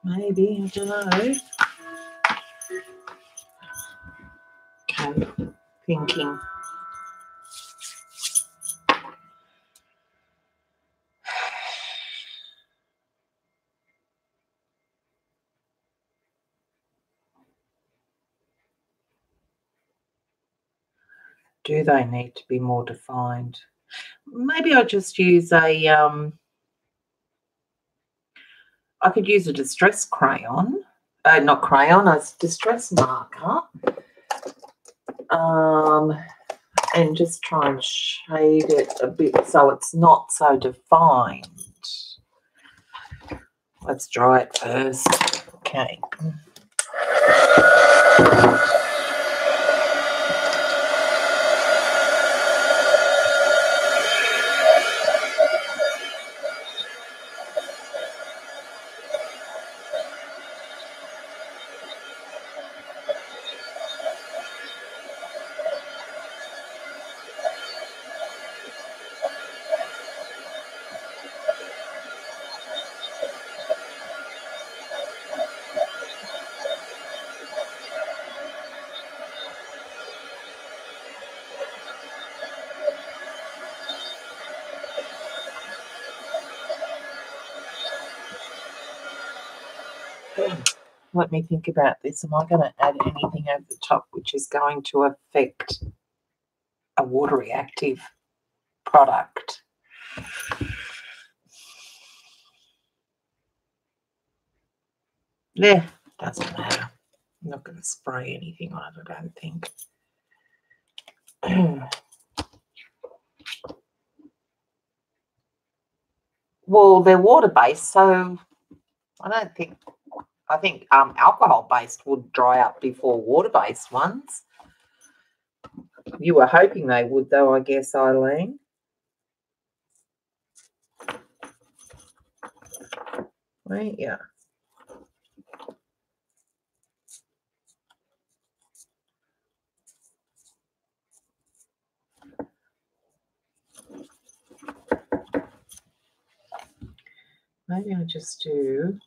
[SPEAKER 1] Maybe, I don't know. Okay, thinking. Do they need to be more defined? Maybe I'll just use a, I could use a distress crayon. Not crayon, a distress marker. And just try and shade it a bit so it's not so defined. Let's dry it first. Okay. Let me think about this. Am I going to add anything over the top which is going to affect a water reactive product? Yeah, doesn't matter. I'm not going to spray anything on it, I don't think. Well, they're water-based, so I think alcohol-based would dry up before water-based ones. You were hoping they would, though, I guess, Eileen. Right, yeah. Maybe I'll just do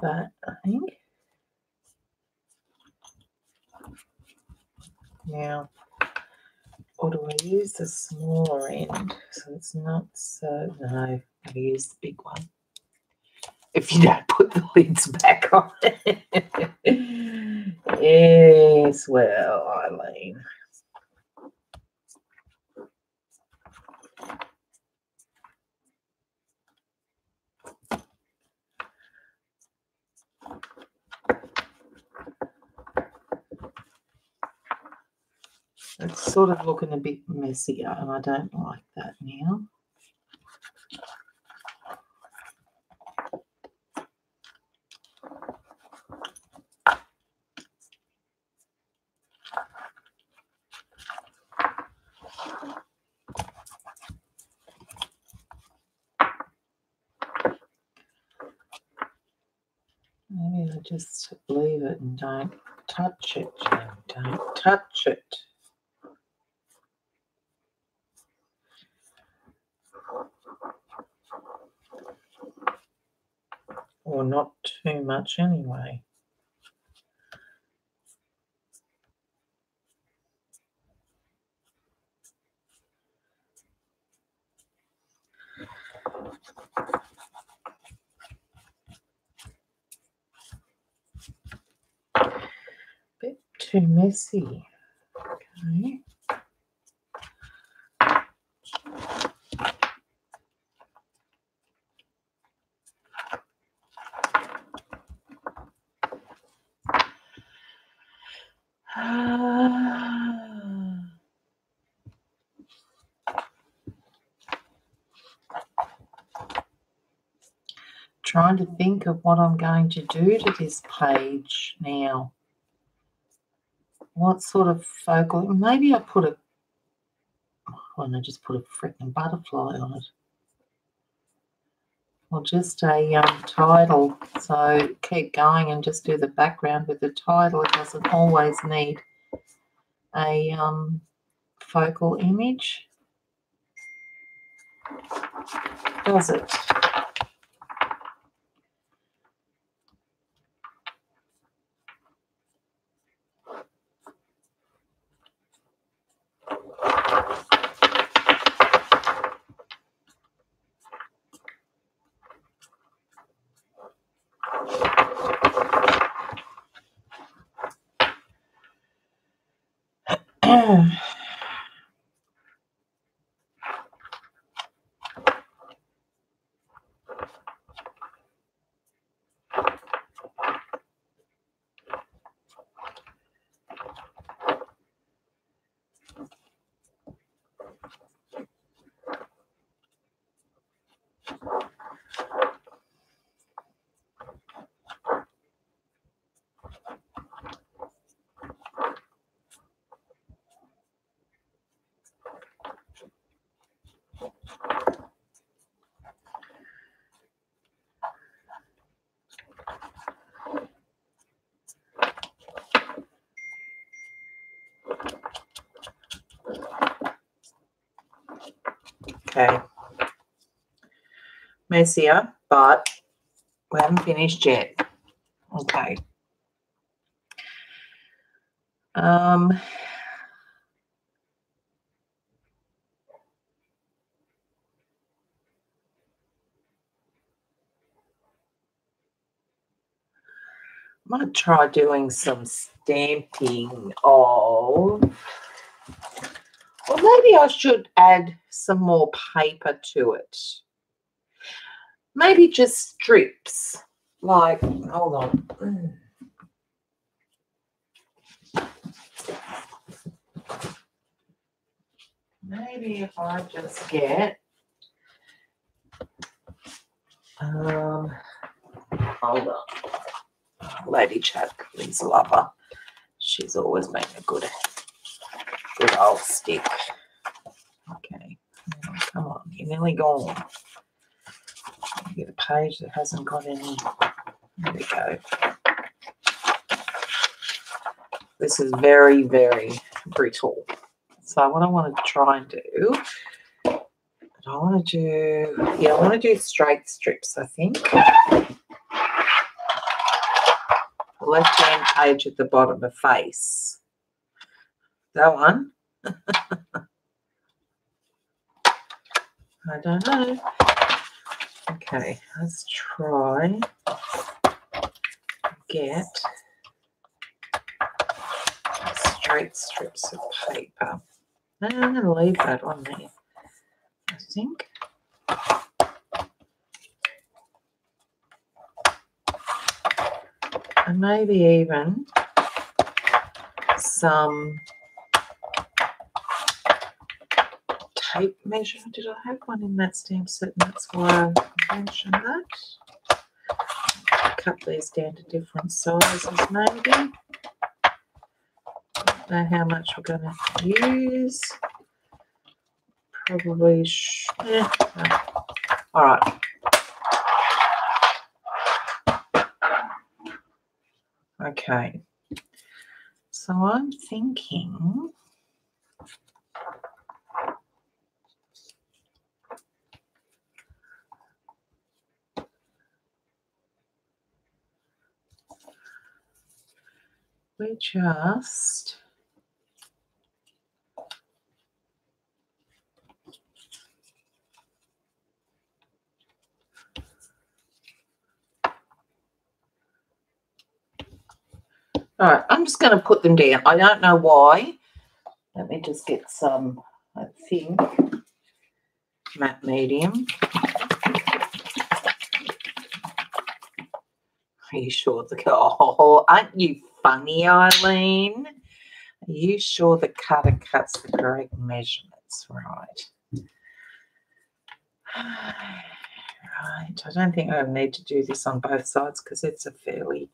[SPEAKER 1] that, I think. Now, or do I use the smaller end so it's not so... No, I use the big one. If you don't put the lids back on. Yes, well, Eileen. It's sort of looking a bit messier, and I don't like that now. Maybe I just leave it and don't touch it, Jen. Don't touch it. Or not too much anyway. Bit too messy. Okay. Trying to think of what I'm going to do to this page now. What sort of focal? Maybe I put a... Why don't I just put a freaking butterfly on it? Or just a title. So keep going and just do the background with the title. It doesn't always need a focal image, does it? Okay. Messier, but we haven't finished yet. Okay. might try doing some stamping of, or maybe I should add some more paper to it. Maybe just strips, like, hold on. Maybe if I just get, hold on. Lady Chadley's lover. She's always been a good old stick. Okay. Come on, you're nearly gone. Get a page that hasn't got any. There we go. This is very, very brittle. So what I want to try and do, I want to do straight strips, I think. The left-hand page at the bottom of face. That one. I don't know. Okay, let's try get straight strips of paper. And I'm going to leave that on there, I think. And maybe even some tape measure. Did I have one in that stamp set? And that's why I mentioned that. Cut these down to different sizes, maybe. Don't know how much we're going to use. Probably, yeah. No. All right. Okay. So I'm thinking we just all right, I'm just going to put them down. I don't know why. Let me just get some, I think, matte medium. Are you sure oh, aren't you funny, Eileen? Are you sure the cutter cuts the correct measurements? Right. Right. I don't think I need to do this on both sides because it's a fairly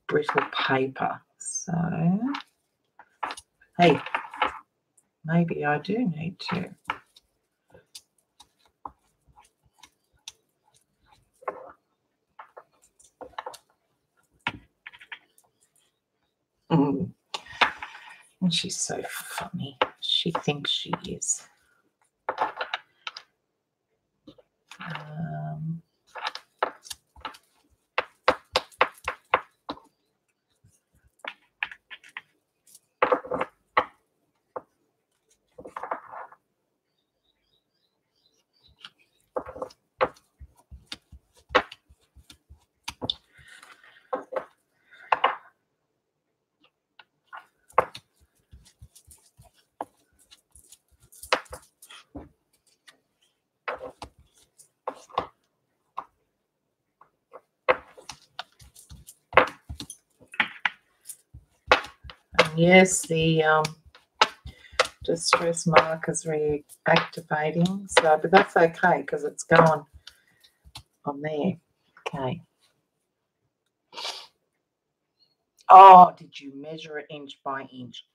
[SPEAKER 1] brittle paper. So, hey, maybe I do need to. And she's so funny. She thinks she is. Yes, the distress marker's reactivating, so, but that's okay because it's going on there. Okay. Oh, did you measure it inch by inch?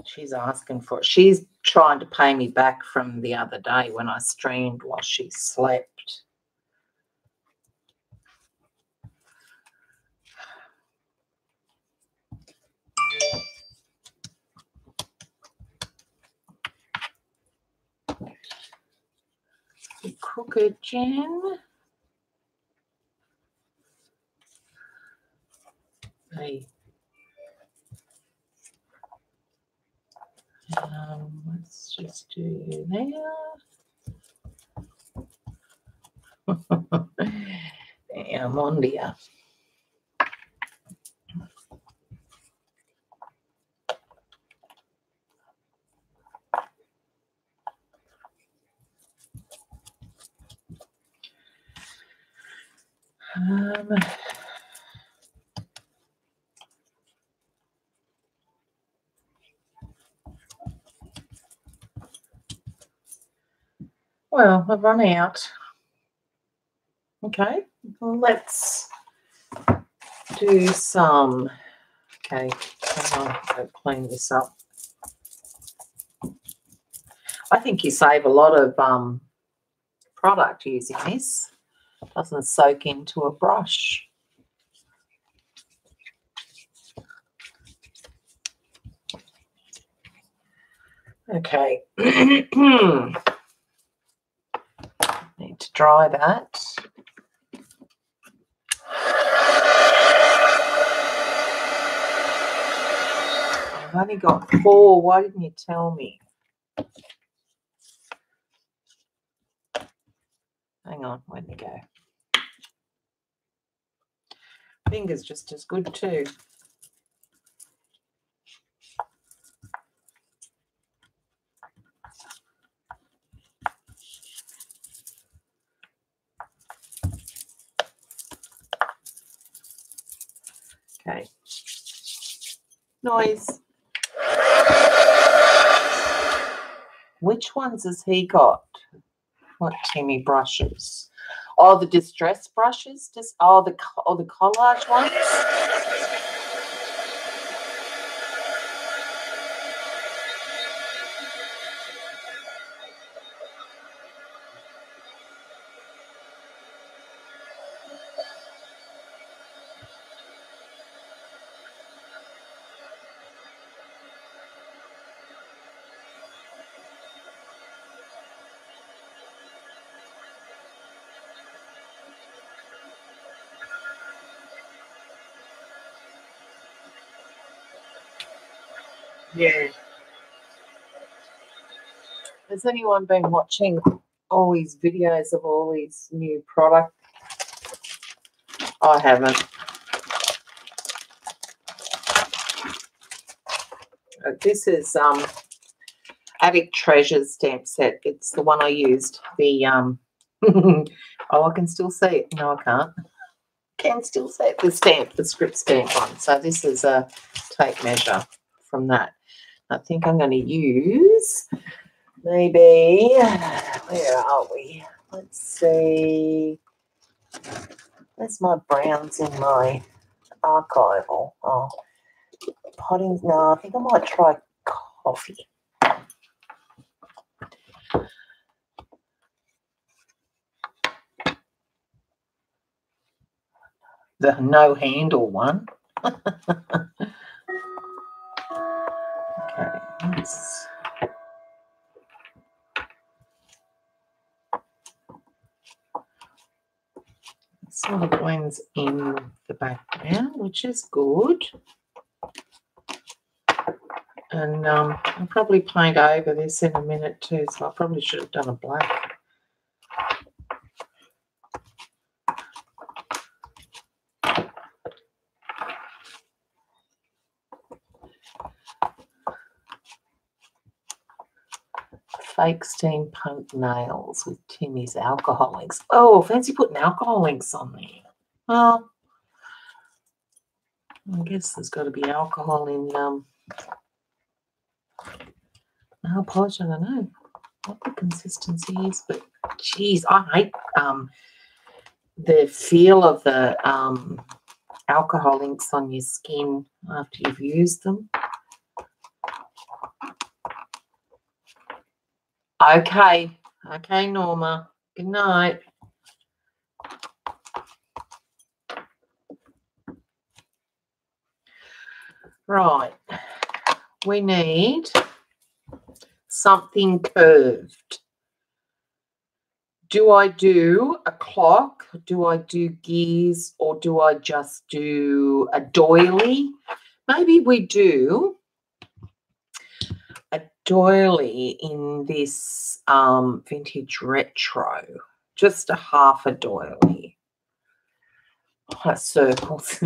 [SPEAKER 1] She's asking for it. She's trying to pay me back from the other day when I streamed while she slept. Crooked Jen. Hey. Let's just do you there. Yeah, I'm on there. Well, I've run out. Okay, well, let's do some. Okay, hang on, I'll clean this up. I think you save a lot of product using this. Doesn't soak into a brush. Okay. Need to dry that. I've only got 4. Why didn't you tell me? Hang on, where'd they go? Fingers just as good too. Okay. Noise. Which ones has he got? What Timmy brushes? Oh, the distress brushes. The collage ones. Yeah. Has anyone been watching all these videos of all these new products? I haven't. This is Attic Treasures stamp set. It's the one I used. The oh, I can still see it. No, I can't. Can still see it. The stamp, the script stamp one. So this is a tape measure from that. I think I'm going to use maybe, where are we? Let's see. Where's my browns in my archival? Oh, potting. No, I think I might try coffee. The no handle one. Okay, let's. Sort of blends in the background, which is good. And I'll probably paint over this in a minute too, so I probably should have done a black. Fake steampunk nails with Timmy's alcohol inks. Oh, fancy putting alcohol inks on there. Well, I guess there's got to be alcohol in nail polish. I don't know what the consistency is, but geez, I hate the feel of the alcohol inks on your skin after you've used them. Okay, Norma. Good night. Right, we need something curved. Do I do a clock? Do I do gears? Or do I just do a doily? Maybe we do a doily in this vintage retro. Just a half a doily. Circles.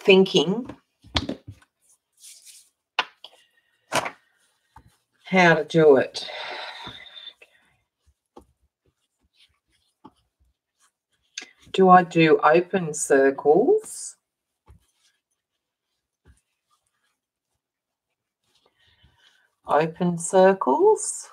[SPEAKER 1] thinking how to do it. Do I do open circles? Open circles?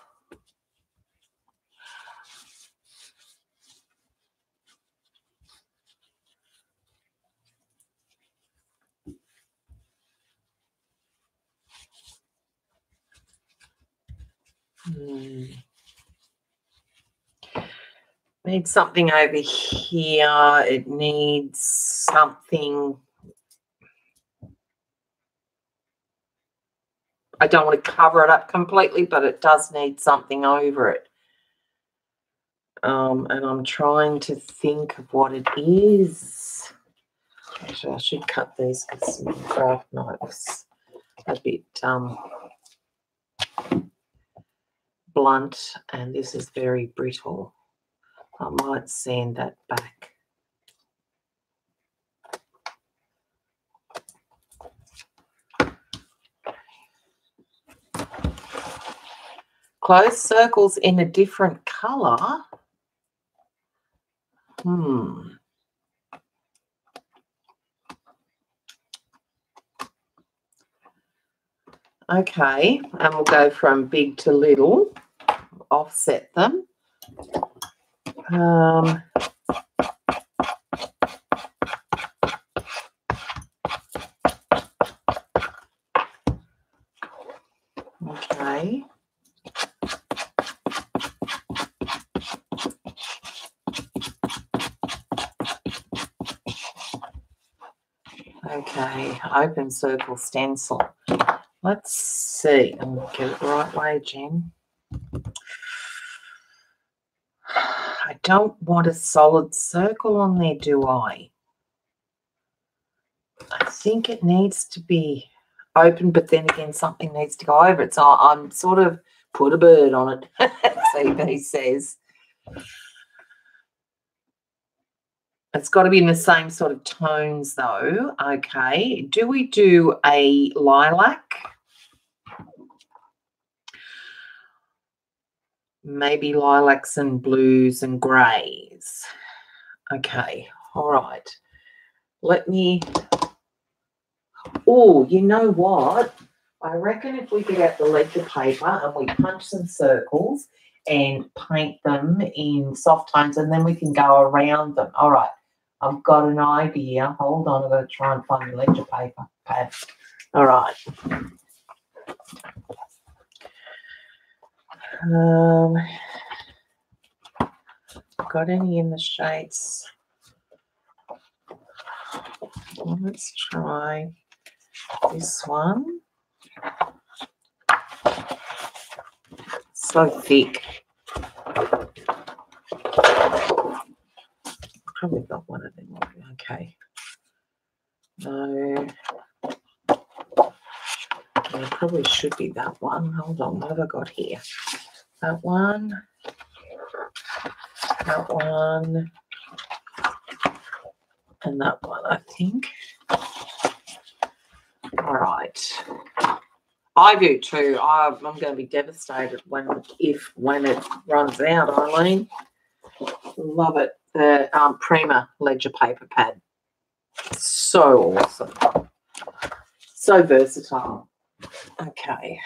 [SPEAKER 1] Needs something over here. It needs something. I don't want to cover it up completely, but it does need something over it. And I'm trying to think of what it is. Actually, I should cut these with some craft knives. A bit blunt, and this is very brittle. I might sand that back. Close circles in a different colour. Okay, and we'll go from big to little, offset them. Okay. Okay, open circle stencil. Let's see. I'm going to get it the right way, Jen. I don't want a solid circle on there, do I? I think it needs to be open, but then again, something needs to go over it. So I'm sort of put a bird on it, CB says. It's got to be in the same sort of tones, though. Okay. Do we do a lilac? Maybe lilacs and blues and greys. Okay. All right. Let me... Oh, you know what? I reckon if we get out the ledger paper and we punch some circles and paint them in soft tones, and then we can go around them. All right. I've got an idea. Hold on. I've got to try and find the ledger paper pad. All right. Got any in the shades? Well, let's try this one. So thick. Probably got one of them. Okay. No. It probably should be that one. Hold on. What have I got here? That one. That one. And that one, I think. All right. I do too. I'm going to be devastated when it runs out, Eileen. Love it. The Prima ledger paper pad. So awesome. So versatile. Okay.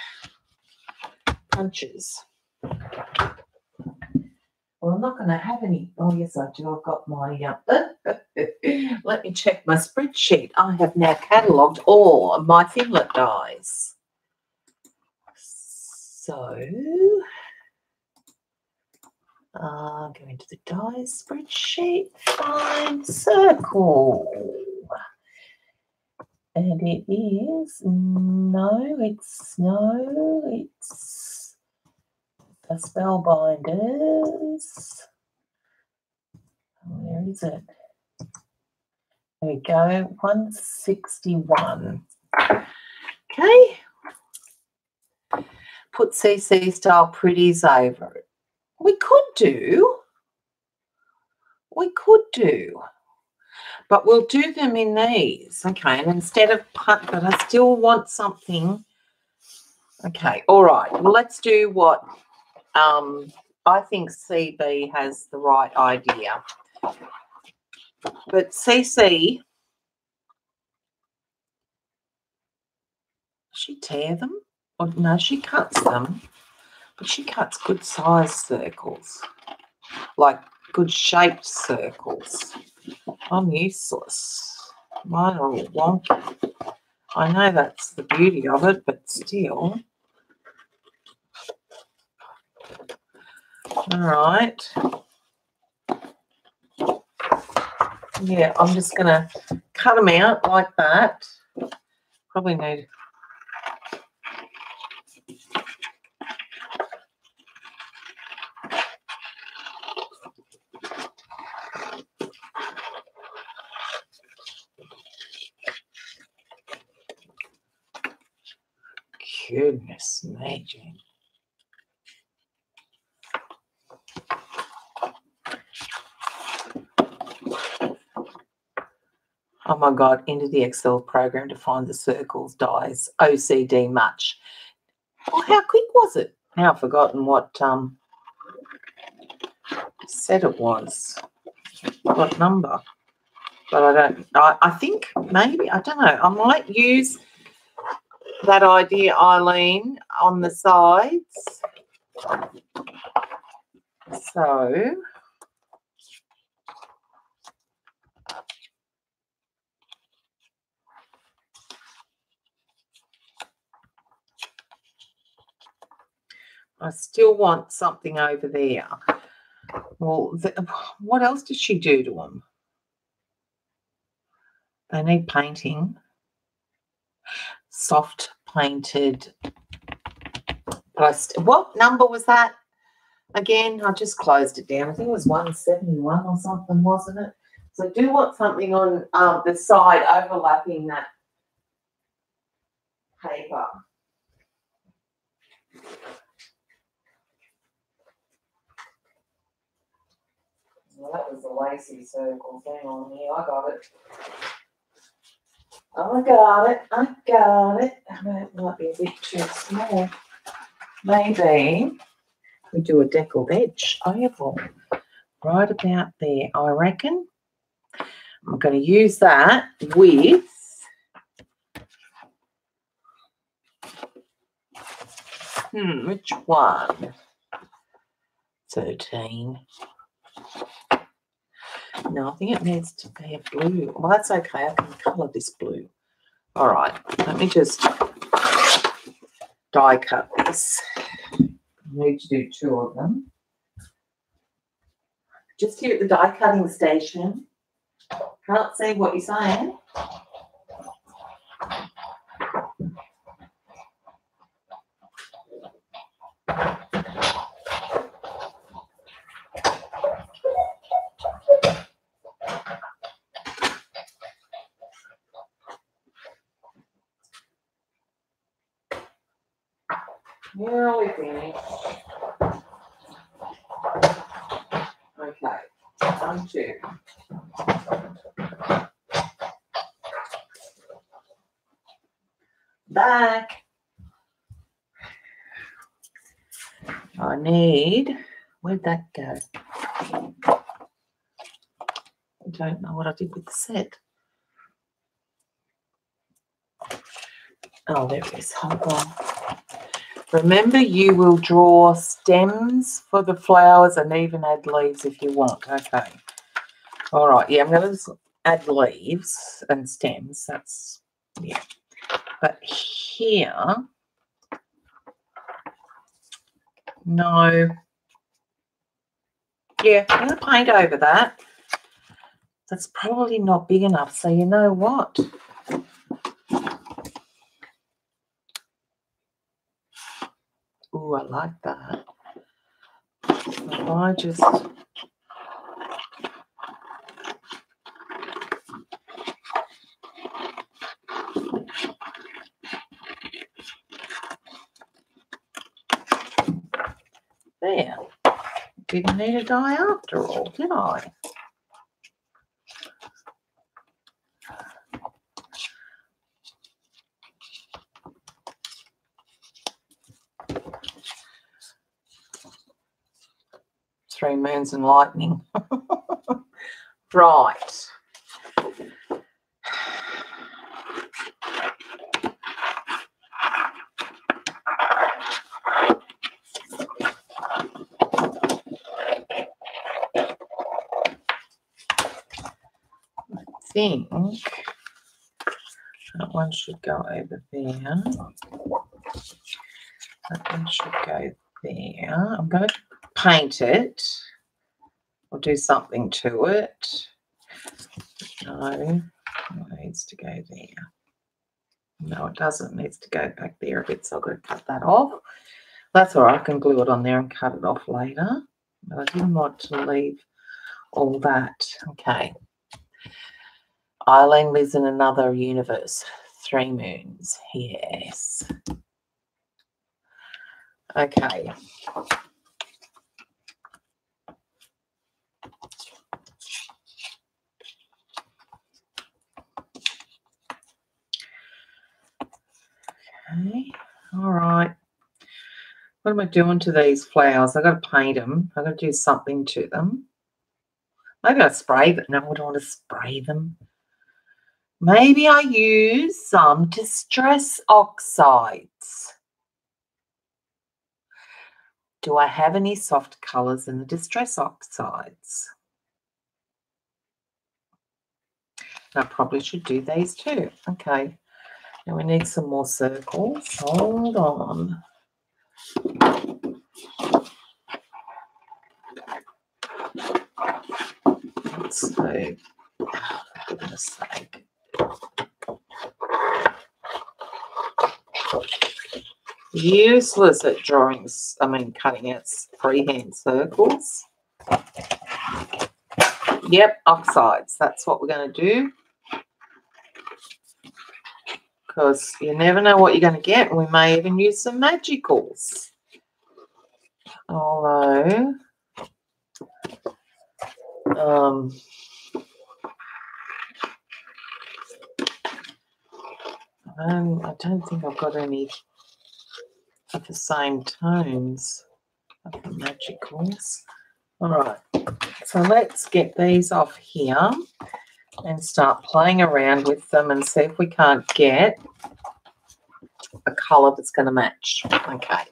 [SPEAKER 1] Punches. Well, I'm not going to have any. Oh, yes, I do. I've got my... let me check my spreadsheet. I have now catalogued all of my Finlet dies. So... go into the dies spreadsheet, find circle. And it is, it's the Spellbinders. Where is it? There we go, 161. Okay. Put CC style pretties over it. We could do, But we'll do them in these. Okay, and instead of but I still want something. Okay, all right. Well, let's do what I think CB has the right idea. But CC, she tear them? Or no, she cuts them. But she cuts good sized circles. Like good shaped circles. I'm useless. Mine are all wonky. I know that's the beauty of it, but still. All right. Yeah, I'm just going to cut them out like that. Probably need... Goodness me, Jen. Oh my God, into the Excel program to find the circles dies. OCD much. Oh, how quick was it? Now I've forgotten what set it was. What number? But I think maybe, I don't know, I might use that idea, Eileen, on the sides. So I still want something over there. Well, what else did she do to them? They need painting. Soft painted. But what number was that? Again, I just closed it down. I think it was 171 or something, wasn't it? So I do want something on the side overlapping that paper. Well, that was the lacy circles. Hang on here. I got it. I got it. I got it. It might be a bit too small. Maybe we do a deckled edge oval right about there, I reckon. I'm going to use that with which one? 13. No, I think it needs to be a blue. Well, that's okay. I can colour this blue. All right. Let me just die cut this. I need to do 2 of them. Just here at the die cutting station. Can't see what you're saying. Yeah, we finished. Okay, 1, 2. Back. I need, where'd that go? I don't know what I did with the set. Oh, there it is. Hold on. Remember, you will draw stems for the flowers and even add leaves if you want. Okay. All right. Yeah, I'm going to add leaves and stems. That's, yeah. But here, no. Yeah, I'm going to paint over that. That's probably not big enough. So you know what? Ooh, I like that. If I just... There. Didn't need a die after all, did I? 3 moons and lightning. Right. I think that one should go over there. That one should go there. I'm going to paint it or do something to it. No, it needs to go there. No, it doesn't. It needs to go back there a bit, so I've got to cut that off. That's all right. I can glue it on there and cut it off later. But I didn't want to leave all that. Okay. Eileen lives in another universe. 3 moons. Yes. Okay. Okay. All right. What am I doing to these flowers? I've got to paint them. I've got to do something to them. Maybe I spray them. No, I don't want to spray them. Maybe I use some distress oxides. Do I have any soft colours in the distress oxides? I probably should do these too. Okay. Now we need some more circles. Hold on. Let's see. Oh, for goodness sake. Useless at drawings, cutting out freehand circles. Yep, oxides. That's what we're going to do. Because you never know what you're going to get. We may even use some magicals. Although, I don't think I've got any of the same tones of the magicals. All right, so let's get these off here and start playing around with them and see if we can't get a colour that's going to match. Okay.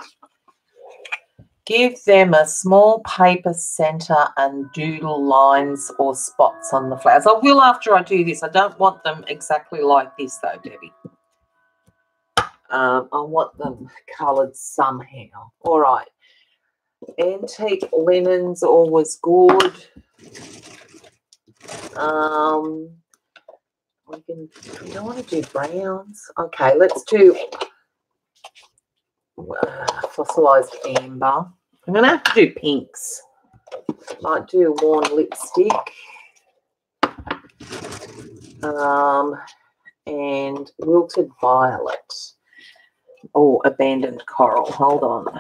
[SPEAKER 1] Give them a small paper centre and doodle lines or spots on the flowers. I will after I do this. I don't want them exactly like this though, Debbie. I want them coloured somehow. All right. Antique linen's always good. We don't want to do browns. Okay, let's do fossilized amber. I'm going to have to do pinks. Might do worn lipstick. And wilted violet. Oh, abandoned coral. Hold on.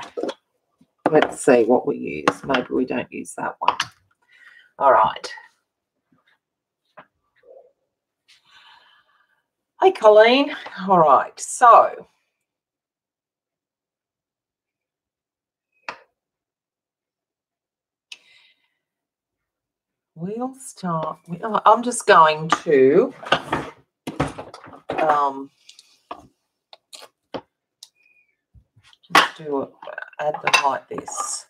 [SPEAKER 1] Let's see what we use. Maybe we don't use that one. All right. Hey, Colleen. All right. So we'll start. I'm just going to just do it. Add them like this.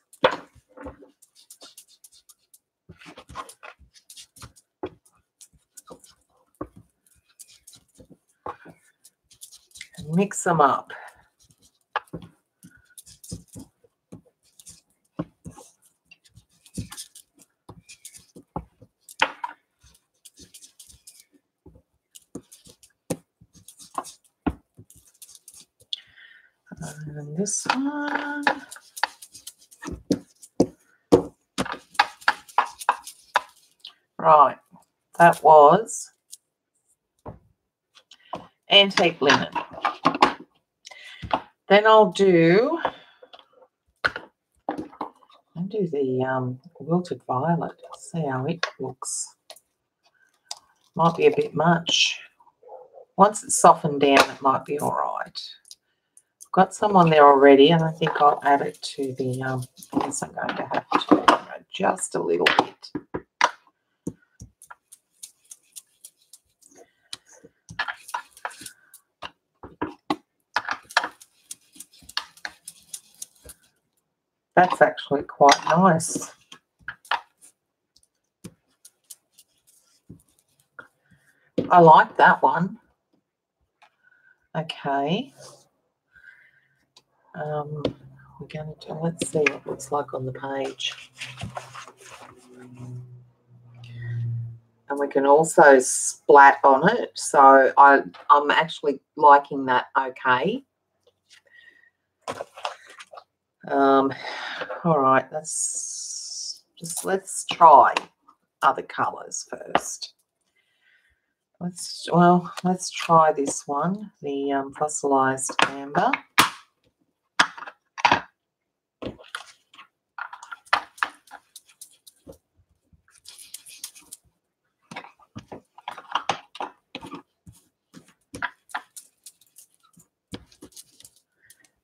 [SPEAKER 1] And mix them up. And this one. Right, that was antique linen. Then I'll do the wilted violet. See how it looks. Might be a bit much. Once it's softened down, it might be all right. I've got some on there already, and I think I'll add it to the. I guess I'm going to have to just a little bit. That's actually quite nice. I like that one. Okay. We're going to let's see what it looks like on the page. And we can also splat on it. So I'm actually liking that okay. All right, let's try other colours first. Let's try this one, the fossilized amber.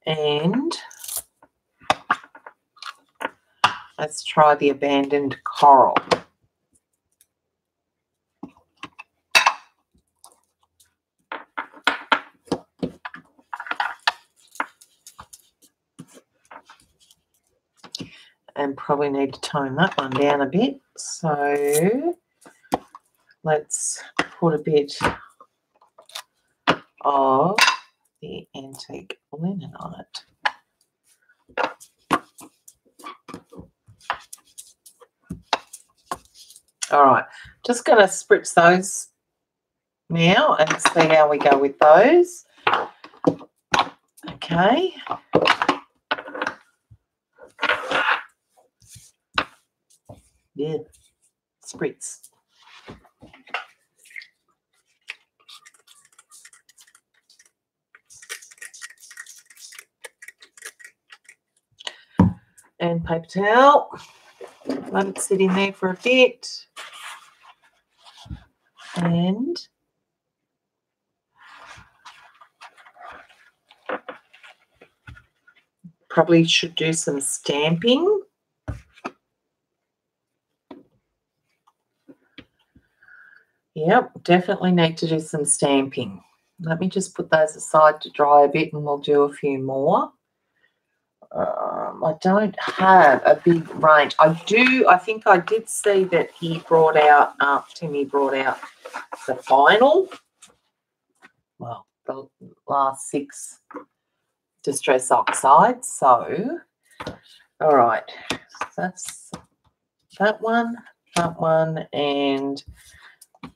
[SPEAKER 1] And let's try the abandoned coral. And probably need to tone that one down a bit. So let's put a bit of the antique linen on it. All right, just going to spritz those now and see how we go with those. Okay. Yeah, spritz. And paper towel. Let it sit in there for a bit. And probably should do some stamping. Yep, definitely need to do some stamping. Let me just put those aside to dry a bit and we'll do a few more. I don't have a big range. I think I did see that he brought out, Timmy brought out the final, well, the last 6 distress oxides. So, all right, that's that one, and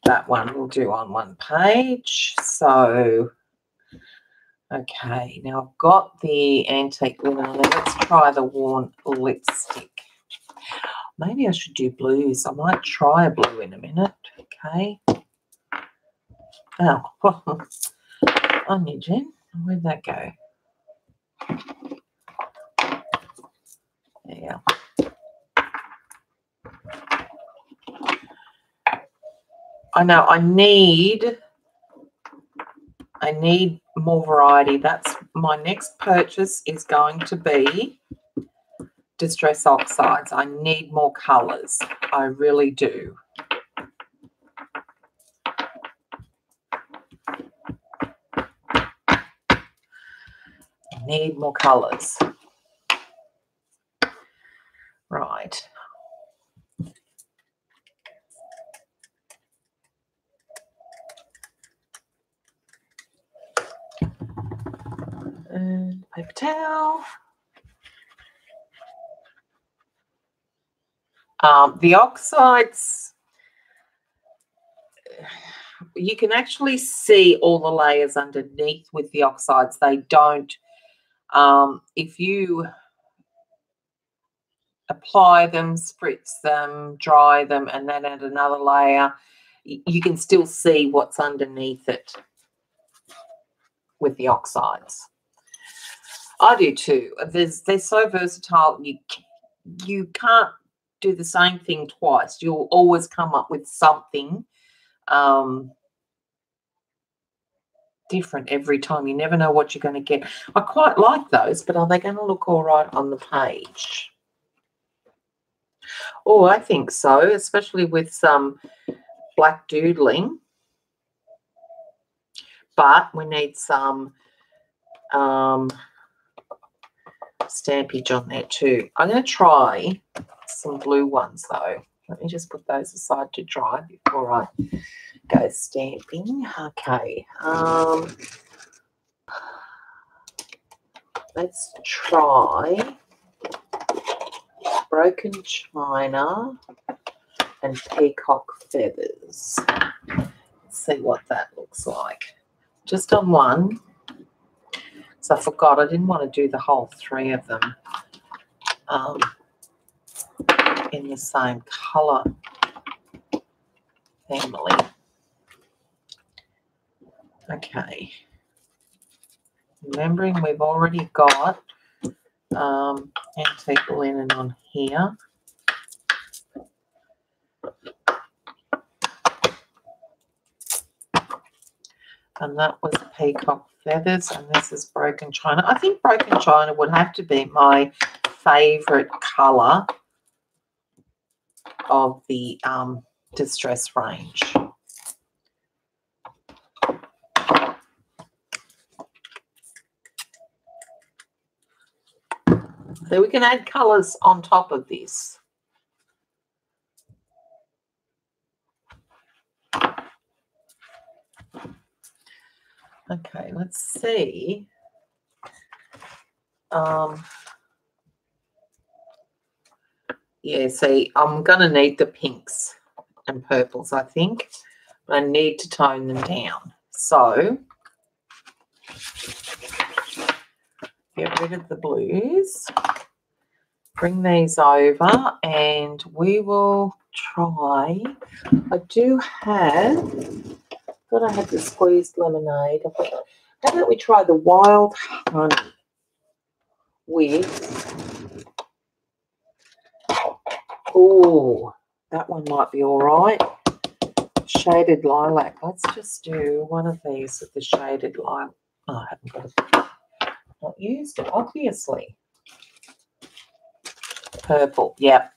[SPEAKER 1] that one we'll do on one page. So, okay, now I've got the antique linen on there. Let's try the worn lipstick. Maybe I should do blues. I might try a blue in a minute. Okay. Oh, on you, Jen. Where'd that go? There you go. I know I need more variety. That's my next purchase is going to be distress oxides. I need more colours. I really do. I need more colours. Right. And paper towel. The oxides, you can actually see all the layers underneath with the oxides. They don't, if you apply them, spritz them, dry them, and then add another layer, you can still see what's underneath it with the oxides. I do too. They're so versatile. You can't do the same thing twice. You'll always come up with something different every time. You never know what you're going to get. I quite like those, but are they going to look all right on the page? Oh, I think so, especially with some black doodling. But we need some stampage on there too. I'm going to try some blue ones though. Let me just put those aside to dry before I go stamping. Okay. Let's try broken china and peacock feathers. Let's see what that looks like. Just on one. So I forgot I didn't want to do the whole three of them in the same colour family. Okay. Remembering we've already got antique linen on here. And that was peacock feathers, and this is broken china. I think broken china would have to be my favourite colour of the distress range. So we can add colours on top of this. Okay, let's see. Yeah, see, I'm going to need the pinks and purples, I think. But I need to tone them down. So, get rid of the blues. Bring these over and we will try. I do have, I thought I had the squeezed lemonade. How about we try the wild honey with, oh, that one might be all right. Shaded lilac. Let's just do one of these with the shaded lilac. Oh, I haven't got it. Not used it, obviously. Purple, yep.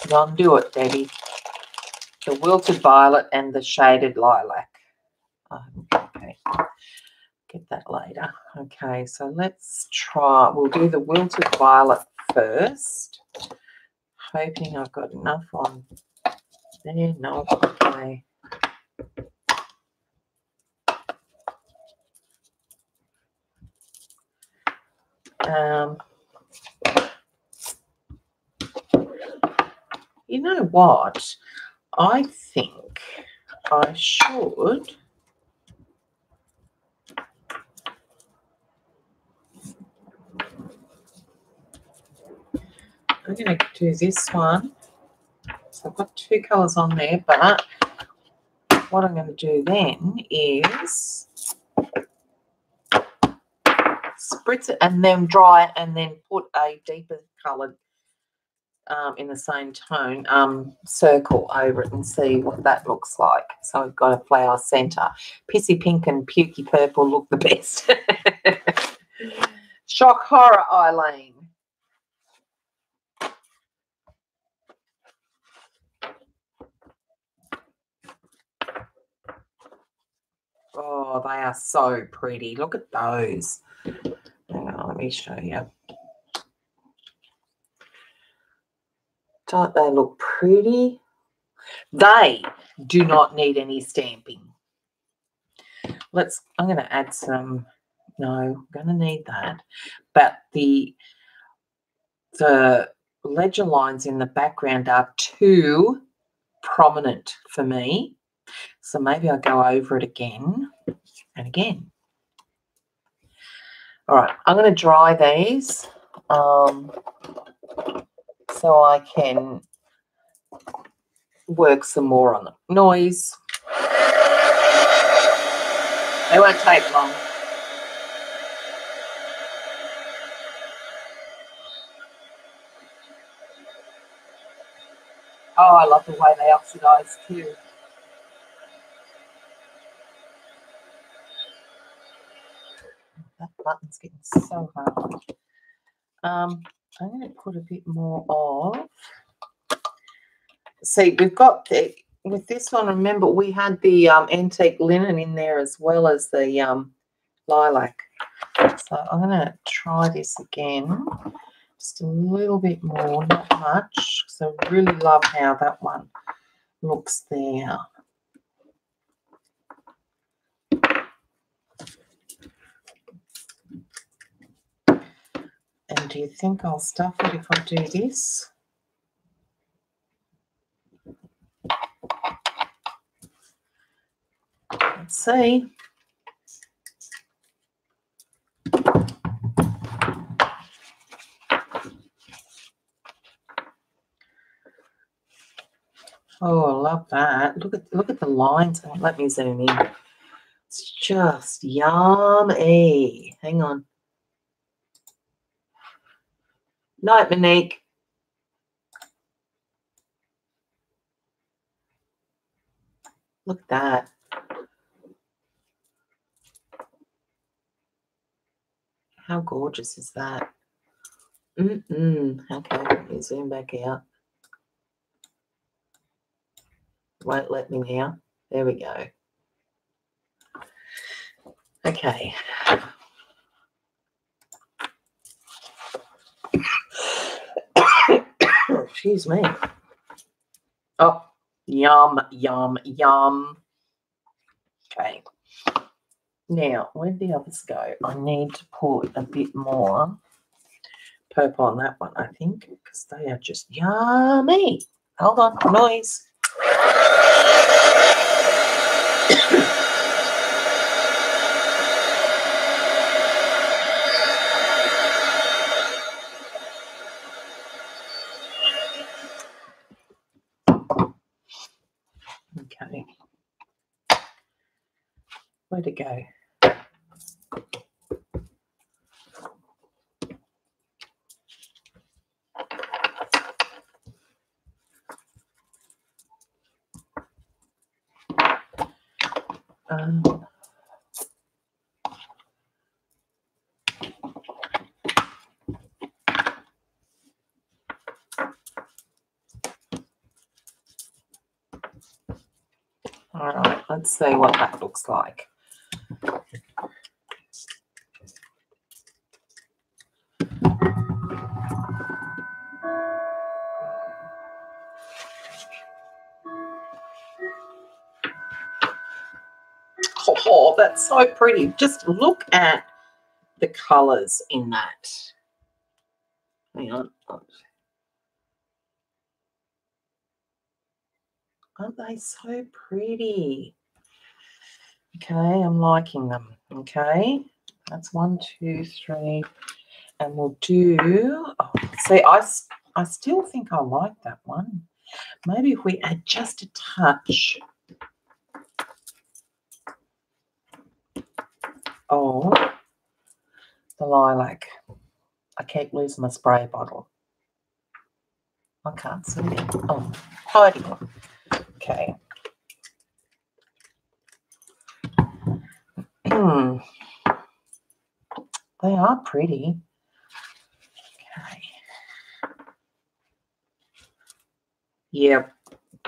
[SPEAKER 1] Go on, do it, Debbie. The wilted violet and the shaded lilac. Okay, get that later. Okay, so let's try. We'll do the wilted violet first. Hoping I've got enough on there. No, okay. You know what? I think I should I'm going to do this one. So I've got two colours on there, but what I'm going to do then is spritz it and then dry it and then put a deeper coloured in the same tone circle over it and see what that looks like. So we've got a flower centre. Pissy pink and pukey purple look the best. Shock horror, Eileen. Oh, they are so pretty. Look at those. Hang on, let me show you. Don't they look pretty? They do not need any stamping. I'm going to add some. No, I'm going to need that. But the ledger lines in the background are too prominent for me. So maybe I'll go over it again and again. All right, I'm going to dry these so I can work some more on them. Noise. They won't take long. Oh, I love the way they oxidise too. That button's getting so hard. I'm going to put a bit more of see, we've got with this one, remember, we had the antique linen in there as well as the lilac. So I'm going to try this again. Just a little bit more, not much, because I really love how that one looks there. And do you think I'll stuff it if I do this? Let's see. Oh, I love that. Look at the lines. Oh, let me zoom in. It's just yummy. Hang on. Night, Monique. Look at that. How gorgeous is that? Okay, let me zoom back out. Won't let me now. There we go. Okay. Excuse me. Oh, yum, yum, yum. Okay. Now, where'd the others go? I need to put a bit more purple on that one, I think, because they are just yummy. Hold on, noise. Okay. Where'd it go? All right, let's see what that looks like. Oh, that's so pretty. Just look at the colours in that. Hang on. Aren't they so pretty? Okay, I'm liking them. Okay, that's 1, 2, 3. And we'll do, oh, see, I still think I like that one. Maybe if we add just a touch of the lilac. I keep losing my spray bottle. I can't see it. Oh, hiding it. Okay. They are pretty. Okay. Yeah,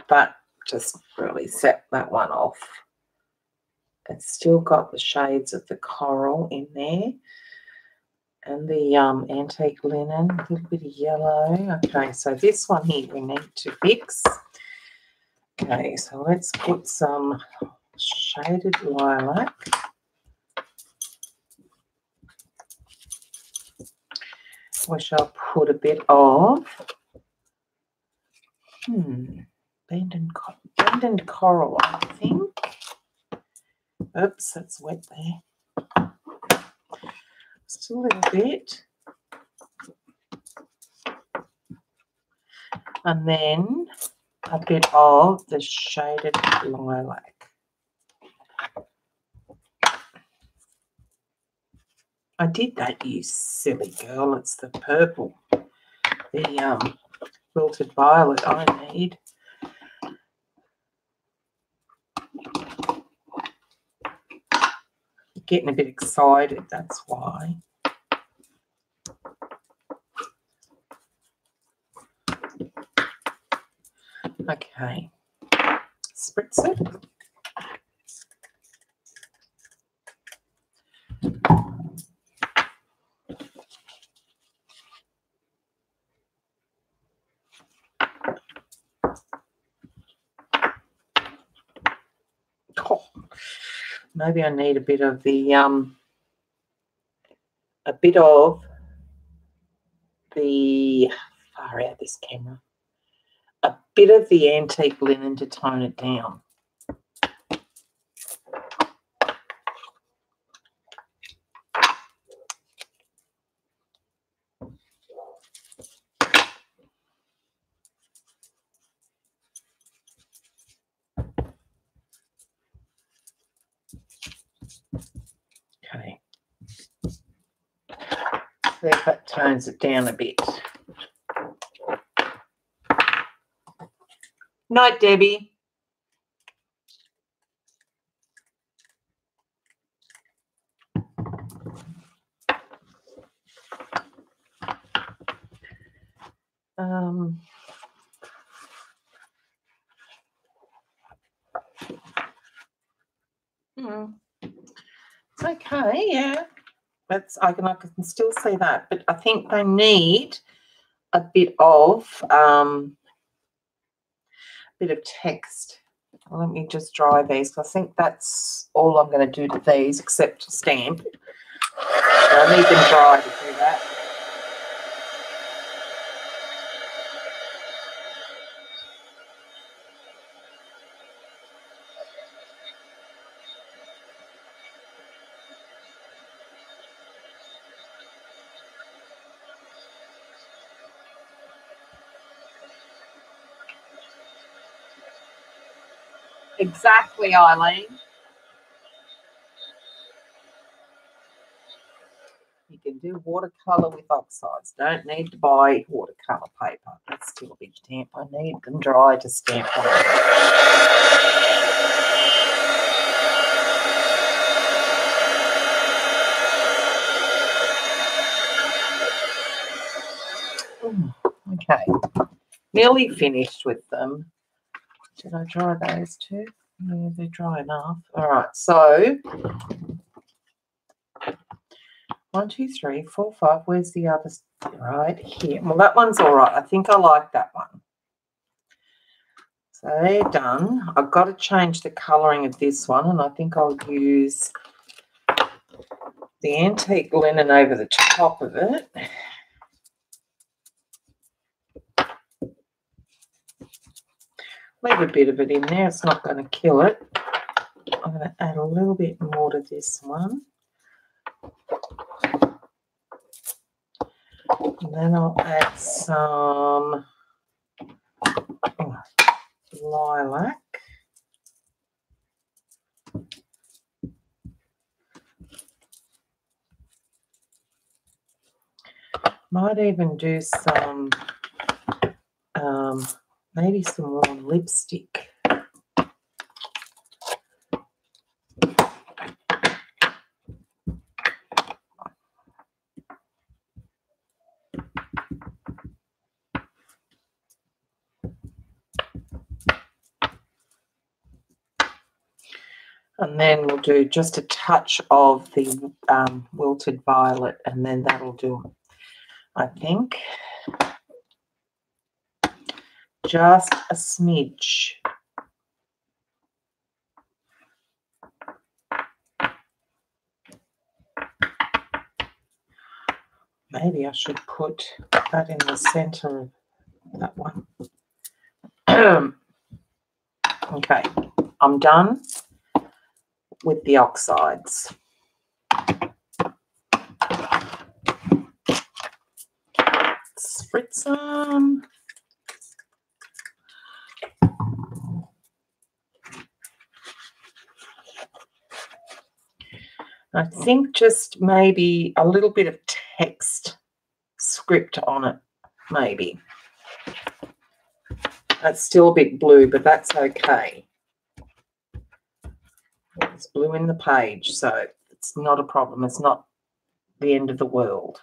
[SPEAKER 1] but just really set that one off. It's still got the shades of the coral in there. And the antique linen, a little bit of yellow. Okay, so this one here we need to fix. Okay, so let's put some shaded lilac. We shall put a bit of bend and coral, I think. Oops, that's wet there. Just a little bit. And then a bit of the shaded lilac. I did that, you silly girl. It's the purple, the wilted violet I need. Getting a bit excited, that's why. Okay. Spritz it. Oh, maybe I need a bit of the far out this camera. A bit of the antique linen to tone it down. Okay. See if that tones it down a bit. Night, Debbie. It's okay, yeah. I can still see that, but I think they need a bit of text. Let me just dry these. I think that's all I'm going to do to these, except to stamp. So I need them dry to do that. Exactly, Eileen. You can do watercolour with oxides. Don't need to buy watercolour paper. That's still a bit damp. I need them dry to stamp on. Okay. Nearly finished with them. Did I dry those too? Yeah, they're dry enough. All right, so 1, 2, 3, 4, 5. Where's the other? Right here. Well, that one's all right. I think I like that one. So they're done. I've got to change the colouring of this one, and I think I'll use the antique linen over the top of it. Leave a bit of it in there. It's not going to kill it. I'm going to add a little bit more to this one. And then I'll add some lilac. Might even do some, maybe some warm lipstick. And then we'll do just a touch of the wilted violet, and then that'll do, I think. Just a smidge. Maybe I should put that in the center of that one. Okay, I'm done with the oxides. Spritz them. I think just maybe a little bit of text script on it, maybe. That's still a bit blue, but that's okay. It's blue in the page, so it's not a problem. It's not the end of the world.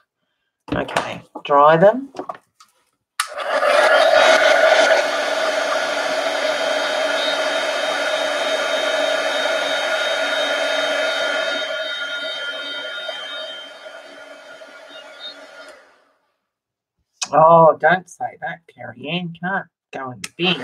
[SPEAKER 1] Okay, dry them. Oh, don't say that, Carrie Ann. Can't go in the bin.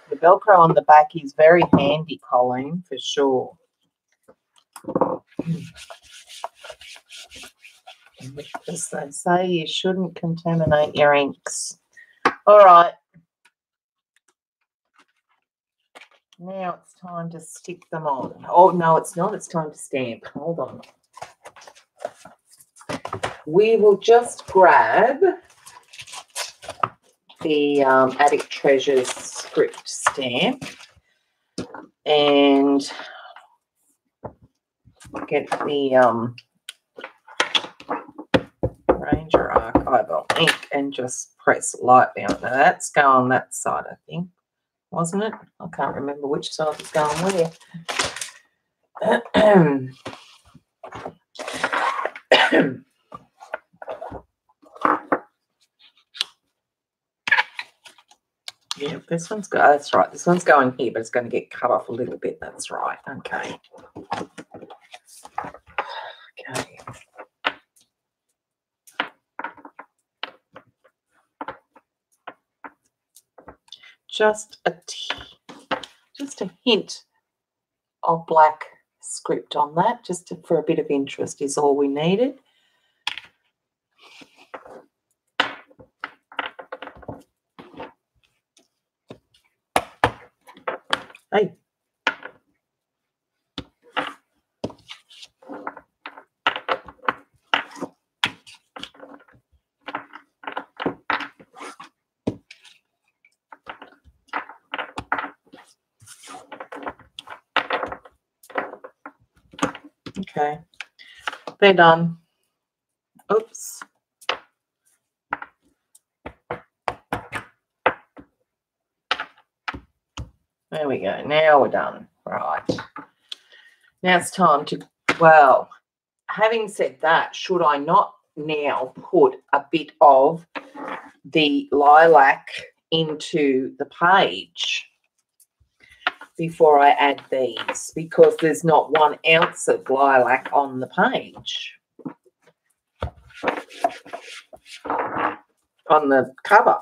[SPEAKER 1] The Velcro on the back is very handy, Colleen, for sure. Because they say you shouldn't contaminate your inks. All right. Now it's time to stick them on. Oh, no, it's not. It's time to stamp. Hold on. We will just grab the Attic Treasures script stamp and get the Ranger Archival ink and just press lightly on it. Now that's going that side, I think, wasn't it? I can't remember which side it's going where. Yeah, this one's go. That's right. This one's going here, but it's going to get cut off a little bit. That's right. Okay. Okay. Just a hint of black script on that, just for a bit of interest is all we needed. Hey. Okay, they're done. Oops. There we go. Now we're done. Right. Now it's time to, well, having said that, should I not now put a bit of the lilac into the page before I add these, because there's not 1 ounce of lilac on the page, on the cover.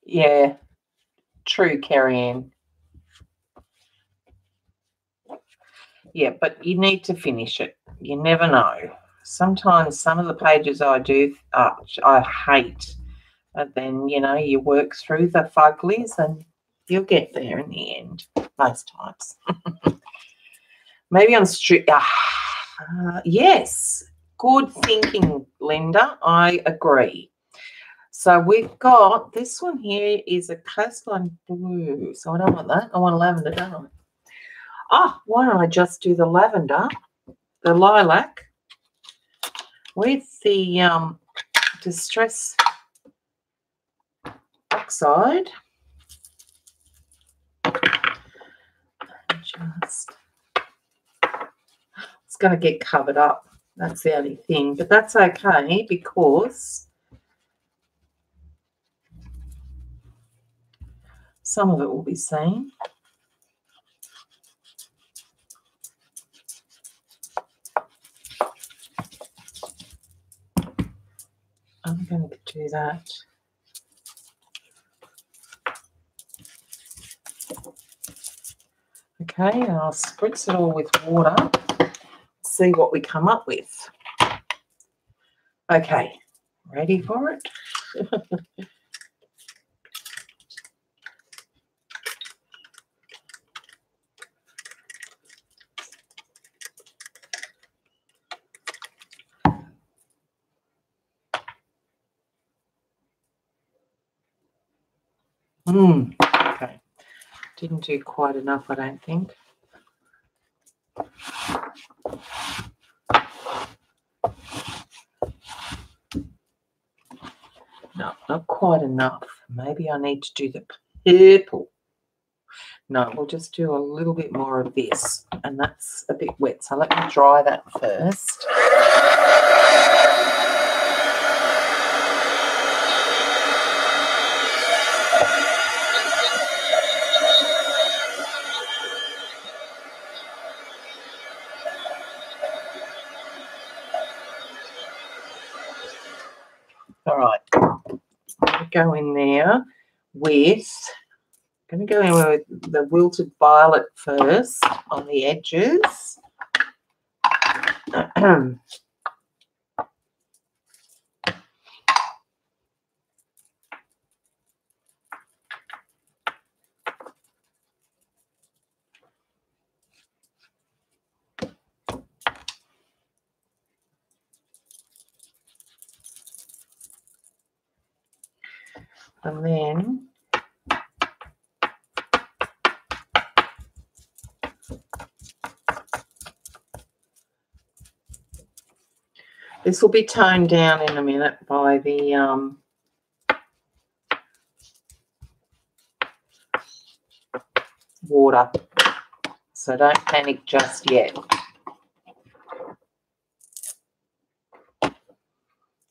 [SPEAKER 1] Yeah, true, Carrie Ann. Yeah, but you need to finish it. You never know. Sometimes some of the pages I do, I hate. But then, you know, you work through the fugglies and you'll get there in the end, most times. Maybe on street. Yes, good thinking, Linda. I agree. So we've got, this one here is a coastline blue. So I don't want that. I want a lavender, don't I? Oh, why don't I just do the lavender, the lilac, with the Distress Oxide. Just, it's going to get covered up. That's the only thing, but that's okay because some of it will be seen. I'm going to do that. Okay, and I'll spritz it all with water. See what we come up with. Okay, ready for it? Okay, didn't do quite enough, I don't think. Not quite enough. Maybe I need to do the purple. No, we'll just do a little bit more of this, and that's a bit wet, so let me dry that first. All right, I'm going to go in there with, I'm going to go in with the wilted violet first on the edges. And then this will be toned down in a minute by the water, so don't panic just yet,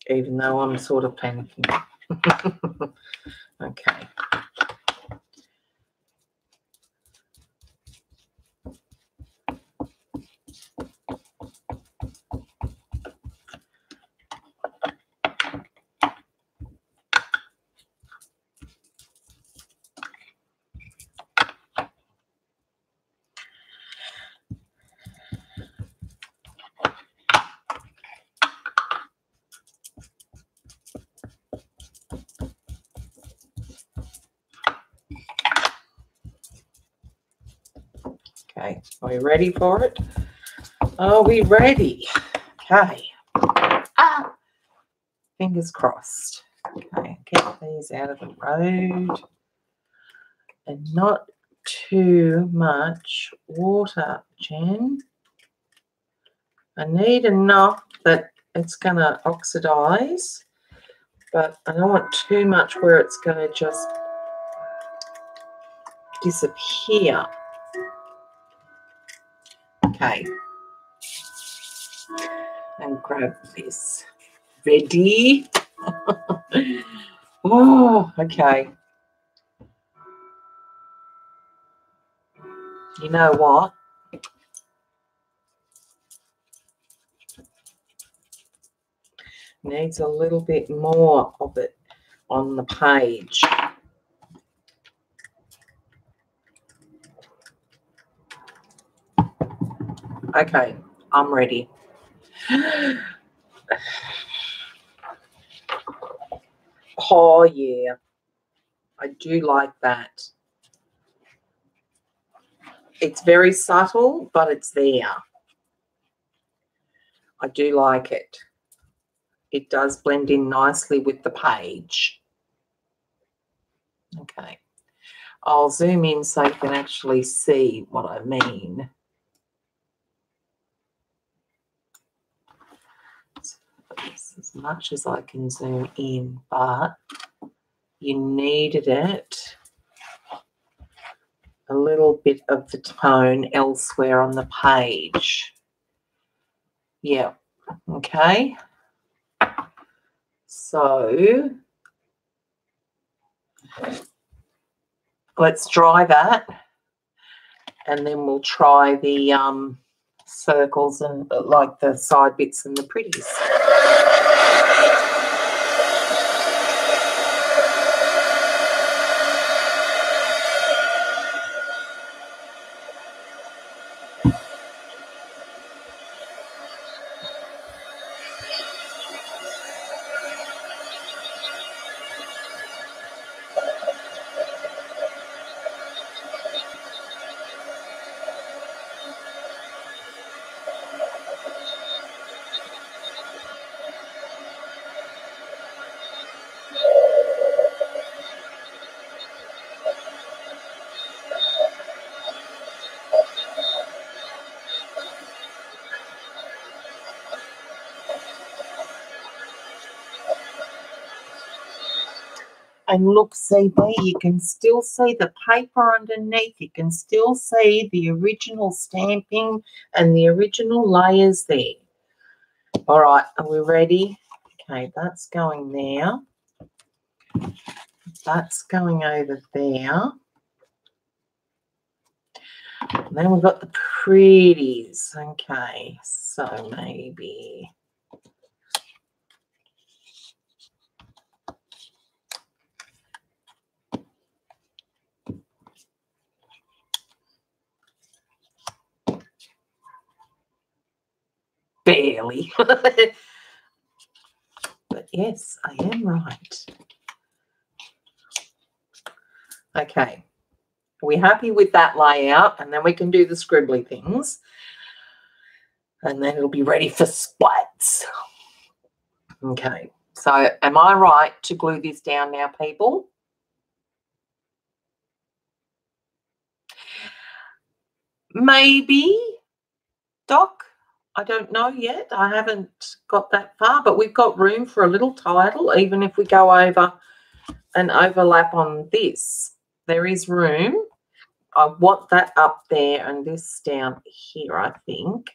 [SPEAKER 1] even though I'm sort of panicking. Okay. Okay, are we ready for it? Are we ready? Okay. Fingers crossed. Okay, get these out of the road. And not too much water, Jen. I need enough that it's going to oxidize, but I don't want too much where it's going to just disappear. Okay. And grab this. Ready? Oh, okay. You know what? Needs a little bit more of it on the page. Okay, I'm ready. Oh, yeah. I do like that. It's very subtle, but it's there. I do like it. It does blend in nicely with the page. Okay. I'll zoom in so you can actually see what I mean. As much as I can zoom in, but you needed it a little bit of the tone elsewhere on the page. Yeah, okay. So let's dry that, and then we'll try the circles and like the side bits and the pretties. And look, see there, you can still see the paper underneath. You can still see the original stamping and the original layers there. All right, are we ready? Okay, that's going there. That's going over there. And then we've got the pretties. Okay, so maybe... Barely. But yes, I am right. Okay. Are we happy with that layout? And then we can do the scribbly things. And then it'll be ready for splats. Okay. So am I right to glue this down now, people? Maybe, Doc. I don't know yet. I haven't got that far, but we've got room for a little title, even if we go over and overlap on this. There is room. I want that up there and this down here, I think.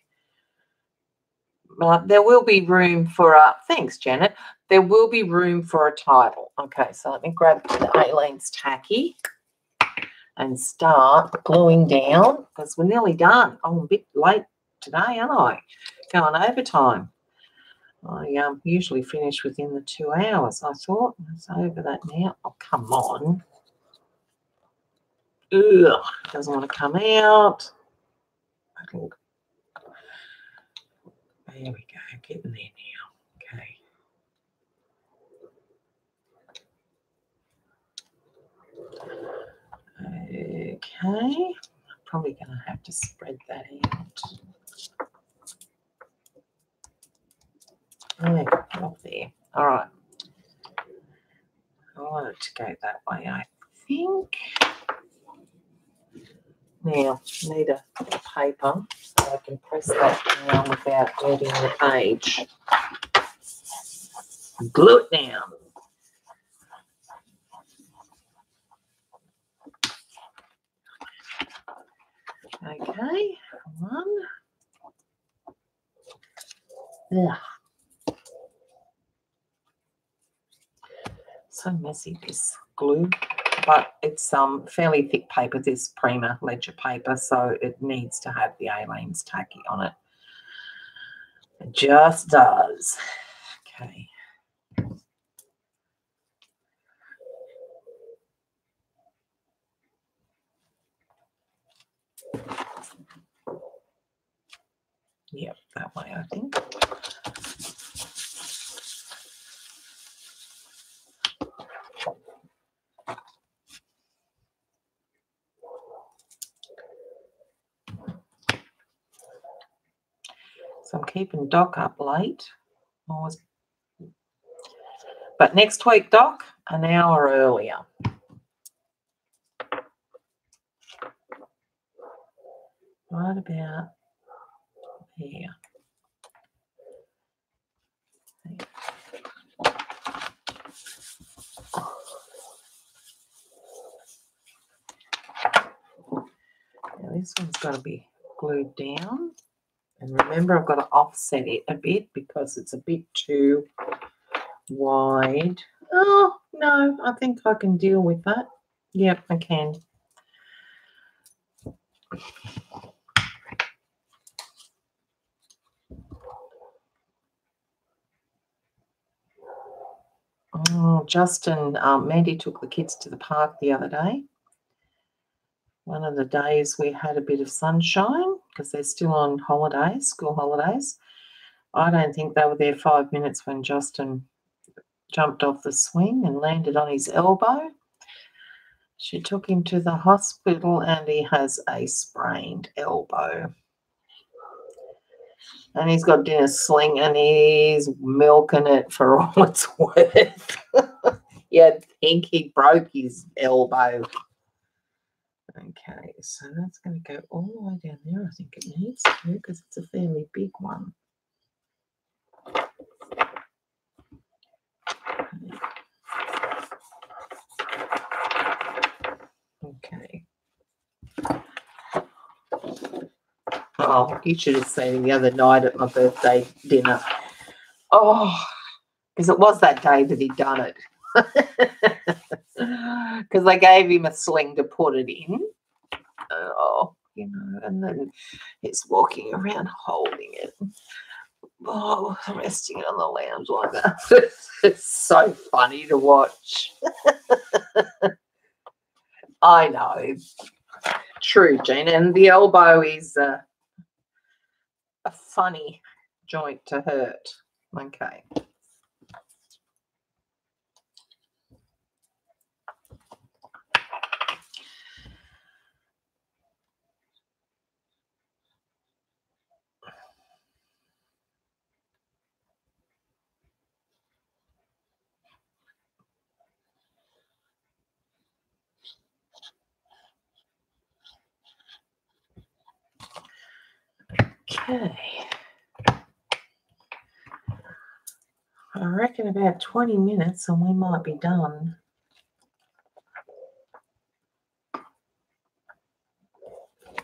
[SPEAKER 1] But there will be room for a... Thanks, Janet. There will be room for a title. Okay, so let me grab the Aleene's tacky and start gluing down because we're nearly done. I'm a bit late today, aren't I? Going overtime. I usually finish within the 2 hours. I thought it's over that now. Oh, come on. Ugh, doesn't want to come out. There we go, getting there now. Okay. Okay. I'm probably going to have to spread that out. Yeah, off there. All right. I want it to go that way, I think. Now, I need a paper so I can press that down without hurting the page. Glue it down. Okay, one. Yeah. So messy, this glue, but it's fairly thick paper, this Prima ledger paper, so it needs to have the Aleene's tacky on it. It just does. Okay. Yep, that way, I think. So I'm keeping Doc up late. But next week, Doc, an hour earlier. Right about here. Now this one's got to be glued down. And remember, I've got to offset it a bit because it's a bit too wide. Oh, no, I think I can deal with that. Yep, I can. Oh, Justin, Mandy took the kids to the park the other day. One of the days we had a bit of sunshine because they're still on holidays, school holidays. I don't think they were there 5 minutes when Justin jumped off the swing and landed on his elbow. She took him to the hospital and he has a sprained elbow. And he's got dinner sling and he's milking it for all it's worth. Yeah, I think he broke his elbow. Okay, so that's going to go all the way down there. I think it needs to because it's a fairly big one. Oh, you should have seen the other night at my birthday dinner. Oh, because it was that day that he'd done it. Because I gave him a sling to put it in. Oh, you know, and then he's walking around holding it. Oh, resting it on the lounge like that. It's so funny to watch. I know. True, Jean. And the elbow is a funny joint to hurt. Okay. Okay. I reckon about 20 minutes and we might be done.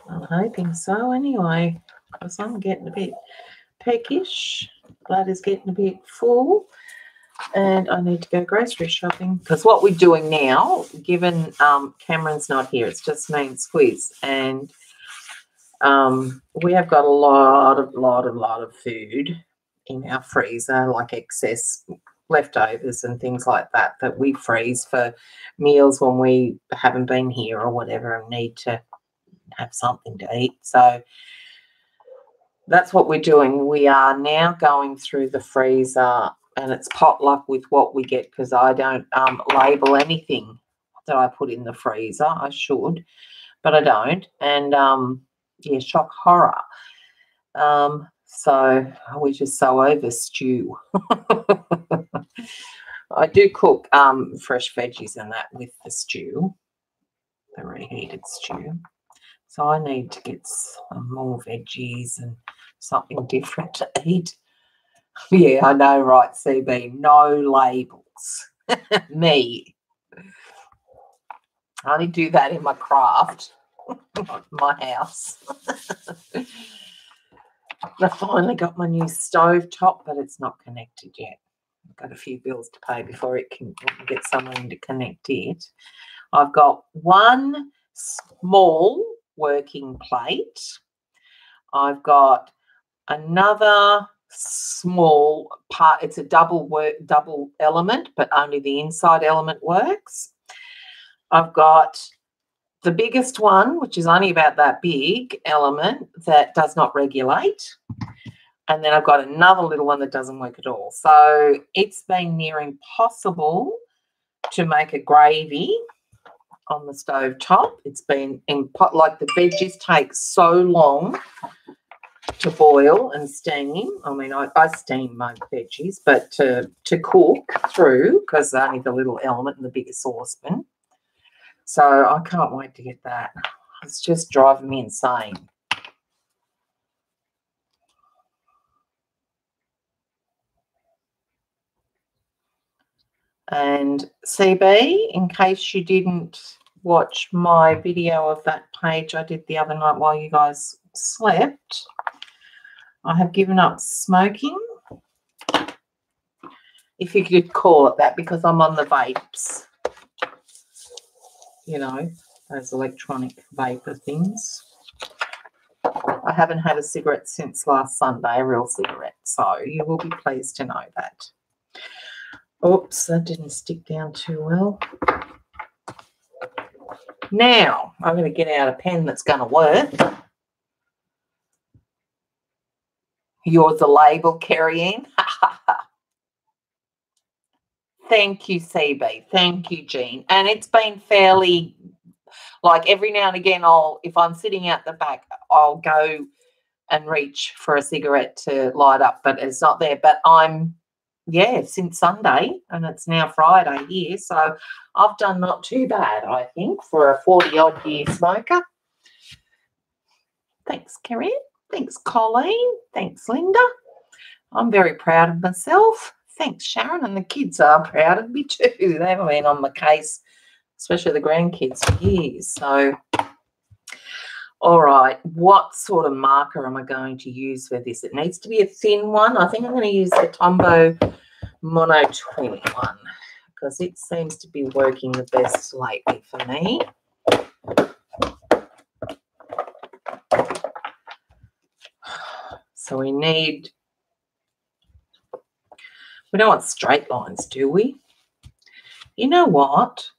[SPEAKER 1] I'm hoping so anyway, because I'm getting a bit peckish. Bladder's getting a bit full. And I need to go grocery shopping. Because what we're doing now, given Cameron's not here, it's just me and Squiz. And we have got a lot of food in our freezer, like excess leftovers and things like that we freeze for meals when we haven't been here or whatever and need to have something to eat. So that's what we're doing. We are now going through the freezer, and it's potluck with what we get, because I don't label anything that I put in the freezer. I should, but I don't. And yeah, shock horror. So we're just so over stew. I do cook fresh veggies and that with the stew, the reheated stew. So I need to get some more veggies and something different to eat. Yeah, I know, right, CB? No labels. Me. I only do that in my craft, my house. I finally got my new stove top, but it's not connected yet. I've got a few bills to pay before it can get someone to connect it. I've got one small working plate. I've got another small part. It's a double element, but only the inside element works. I've got the biggest one, which is only about that big element, that does not regulate. And then I've got another little one that doesn't work at all. So it's been near impossible to make a gravy on the stove top. It's been like the veggies take so long to boil and steam. I mean, I steam my veggies, but to cook through, because only the little element in the bigger saucepan. So I can't wait to get that. It's just driving me insane. And CB, in case you didn't watch my video of that page I did the other night while you guys slept, I have given up smoking, if you could call it that, because I'm on the vapes. You know, those electronic vapor things. I haven't had a cigarette since last Sunday, a real cigarette, so you will be pleased to know that. Oops, that didn't stick down too well. Now, I'm going to get out a pen that's going to work. Yours a label, Kerry-Ann. Thank you, CB. Thank you, Jean. And it's been fairly, like, every now and again, if I'm sitting out the back, I'll go and reach for a cigarette to light up, but it's not there. But since Sunday, and it's now Friday here, so I've done not too bad, I think, for a 40-odd year smoker. Thanks, Kerry. Thanks, Colleen. Thanks, Linda. I'm very proud of myself. Thanks, Sharon, and the kids are proud of me too. They haven't been on my case, especially the grandkids, for years. So, All right, what sort of marker am I going to use for this? It needs to be a thin one. I think I'm going to use the Tombow Mono 21 because it seems to be working the best lately for me. So we don't want straight lines, do we? You know what?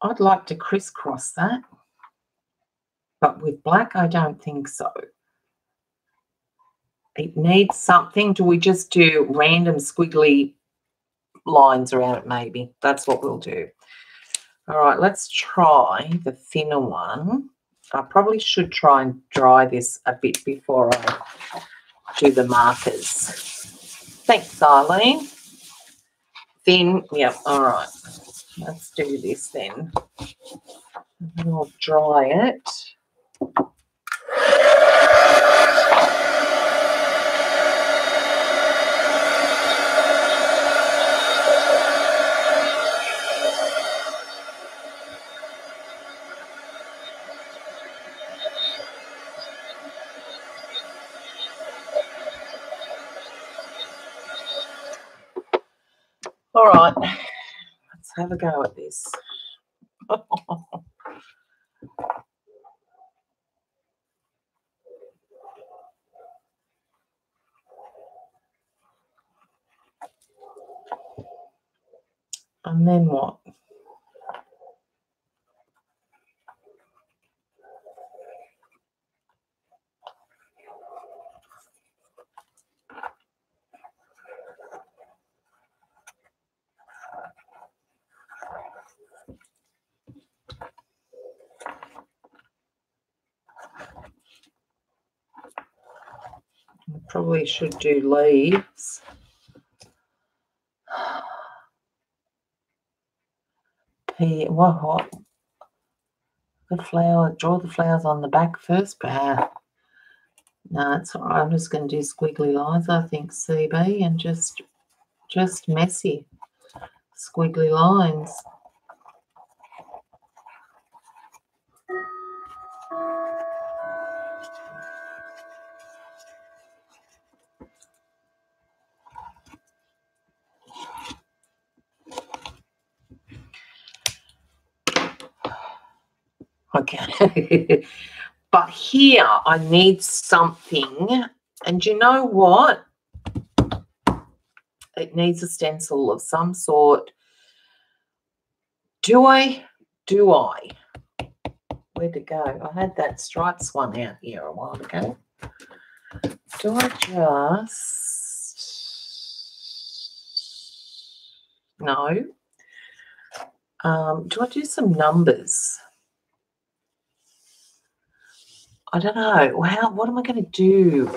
[SPEAKER 1] I'd like to crisscross that. But with black, I don't think so. It needs something. Do we just do random squiggly lines around it maybe? That's what we'll do. All right, let's try the thinner one. I probably should try and dry this a bit before I do the markers. Thanks, Eileen. Thin, yep, all right. Let's do this then. And I'll dry it. All right, let's have a go at this. And then what? I probably should do leaves. What? The flower, draw the flowers on the back first, but no, it's all right. I'm just going to do squiggly lines, I think, CB, and just messy squiggly lines. Okay. But here I need something, and you know what? It needs a stencil of some sort. Do I? Where'd it go? I had that stripes one out here a while ago. Do I just... No. Do I do some numbers? I don't know. What am I going to do?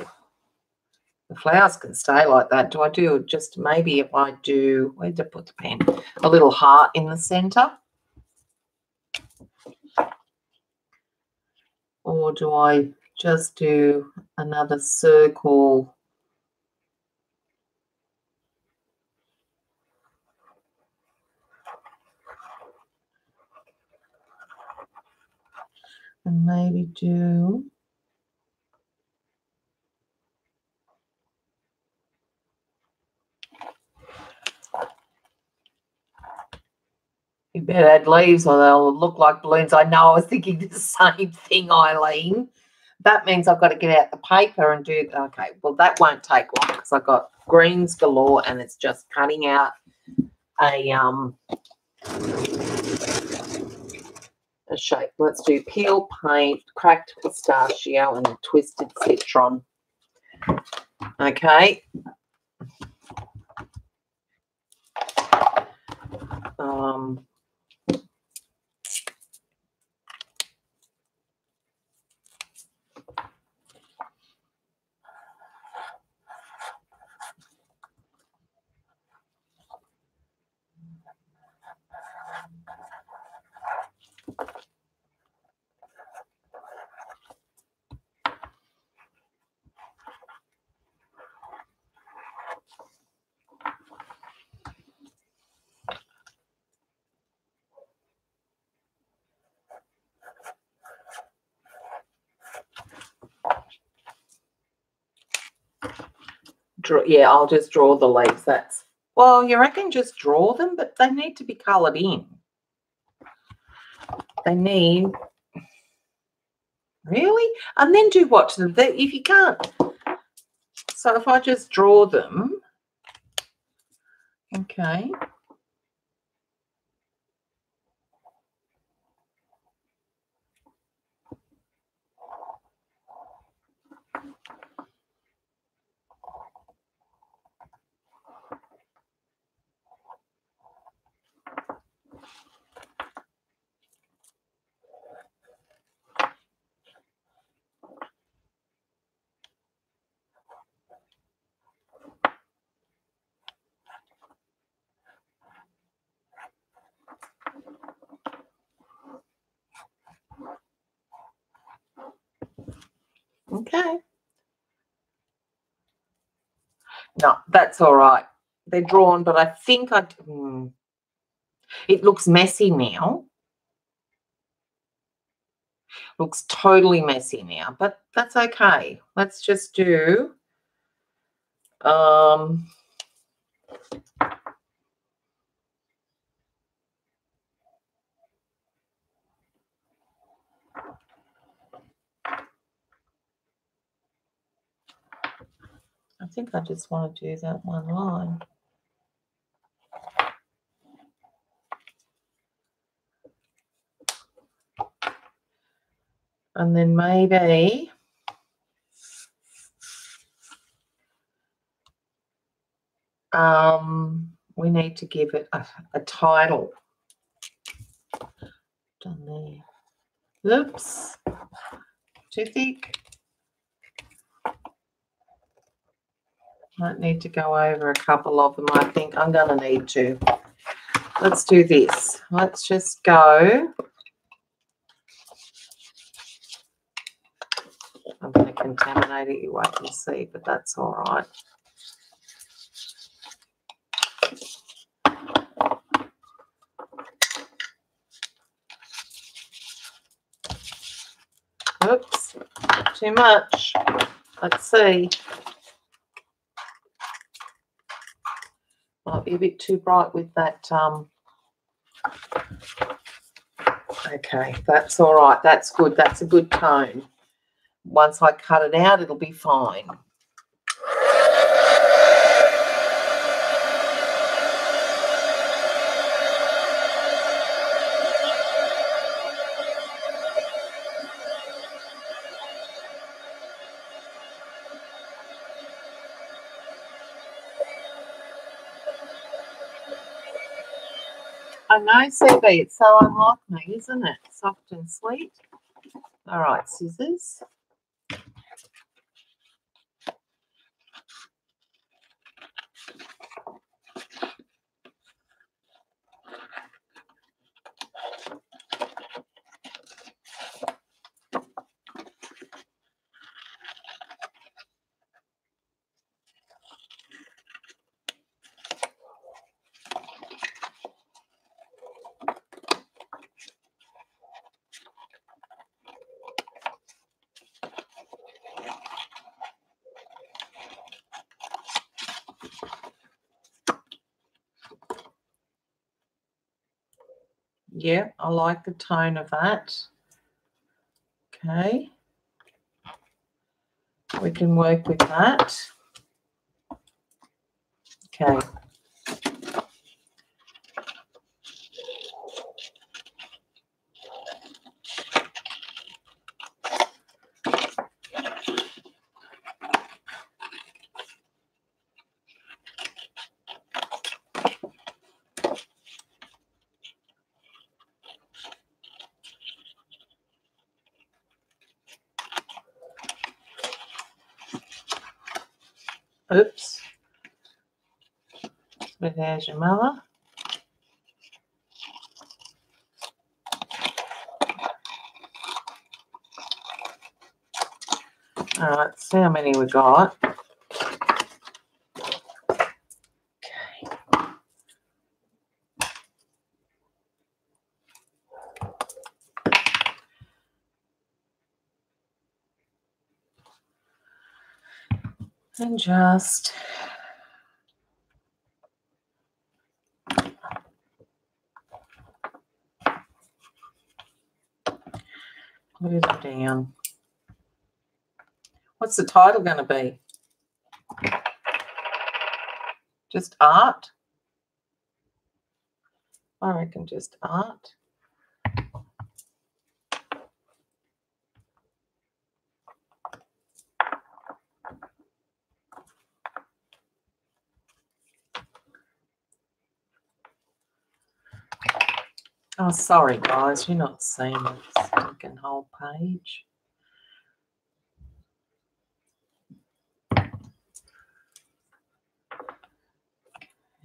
[SPEAKER 1] The flowers can stay like that. Do I do just maybe if I do, where did I put the pen? A little heart in the center? Or do I just do another circle? And maybe do... You better add leaves or they'll look like balloons. I know, I was thinking the same thing, Eileen. That means I've got to get out the paper and do... Okay, well, that won't take long because I've got greens galore and it's just cutting out a shape. Let's do peel, paint, cracked pistachio and twisted citron. Okay. Yeah, I'll just draw the leaves. Well, you reckon just draw them, but they need to be coloured in. They need, really? And then do what to them? If you can't, so if I just draw them, okay. Okay. No, that's all right. They're drawn, but I think it looks messy now. Looks totally messy now, but that's okay. Let's just do I think I just want to do that one line. And then maybe we need to give it a title. Done there. Oops. Too thick. Might need to go over a couple of them. I think I'm going to need to. Let's do this. Let's just go. I'm going to contaminate it. You won't see, but that's all right. Oops, too much. Let's see. Might be a bit too bright with that. Okay, that's all right. That's good. That's a good tone. Once I cut it out, it'll be fine. I know, CB, it's so unlike me, isn't it? Soft and sweet. All right, scissors. Yeah, I like the tone of that. Okay. We can work with that. Okay. Oops. So there's your mother. All right, let's see how many we got. Okay. And just down. What's the title going to be? Just art? I reckon just art. Oh, sorry, guys. You're not seeing the stinking whole page.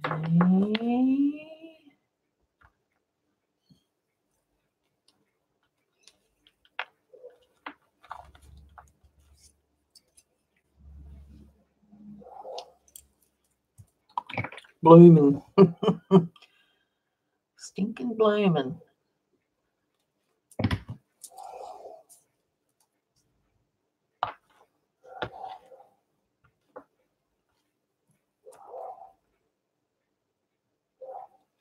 [SPEAKER 1] Okay. Blooming. Stinking blooming.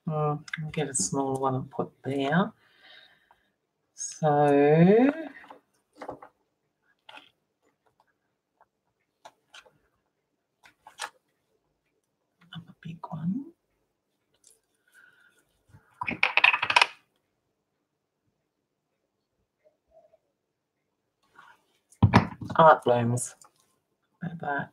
[SPEAKER 1] I'll get a smaller one and put there. So a big one. Art blooms. Like that.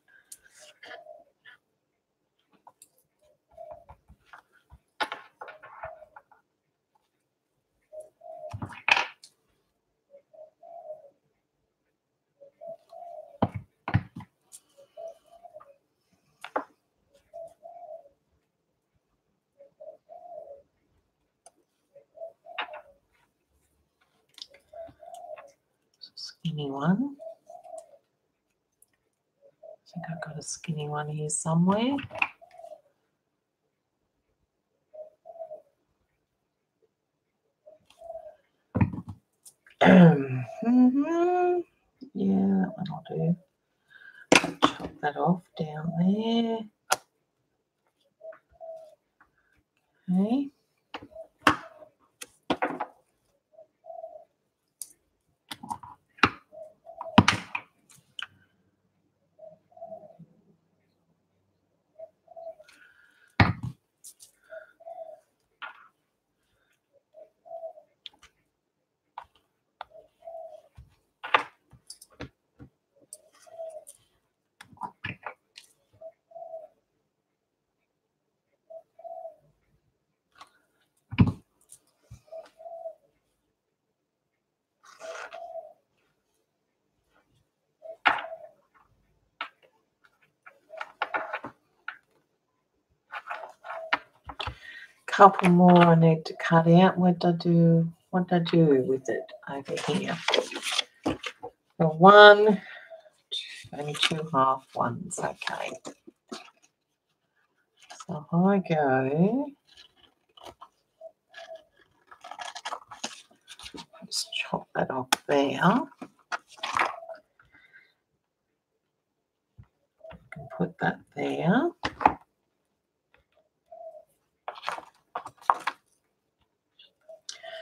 [SPEAKER 1] Skinny one. I think I've got a skinny one here somewhere. Yeah, that one will do. Chop that off down there. Okay. Couple more I need to cut out. What did I do with it over here? The one, only 2 half ones. Okay. So I go. Just chop that off there. Can put that there.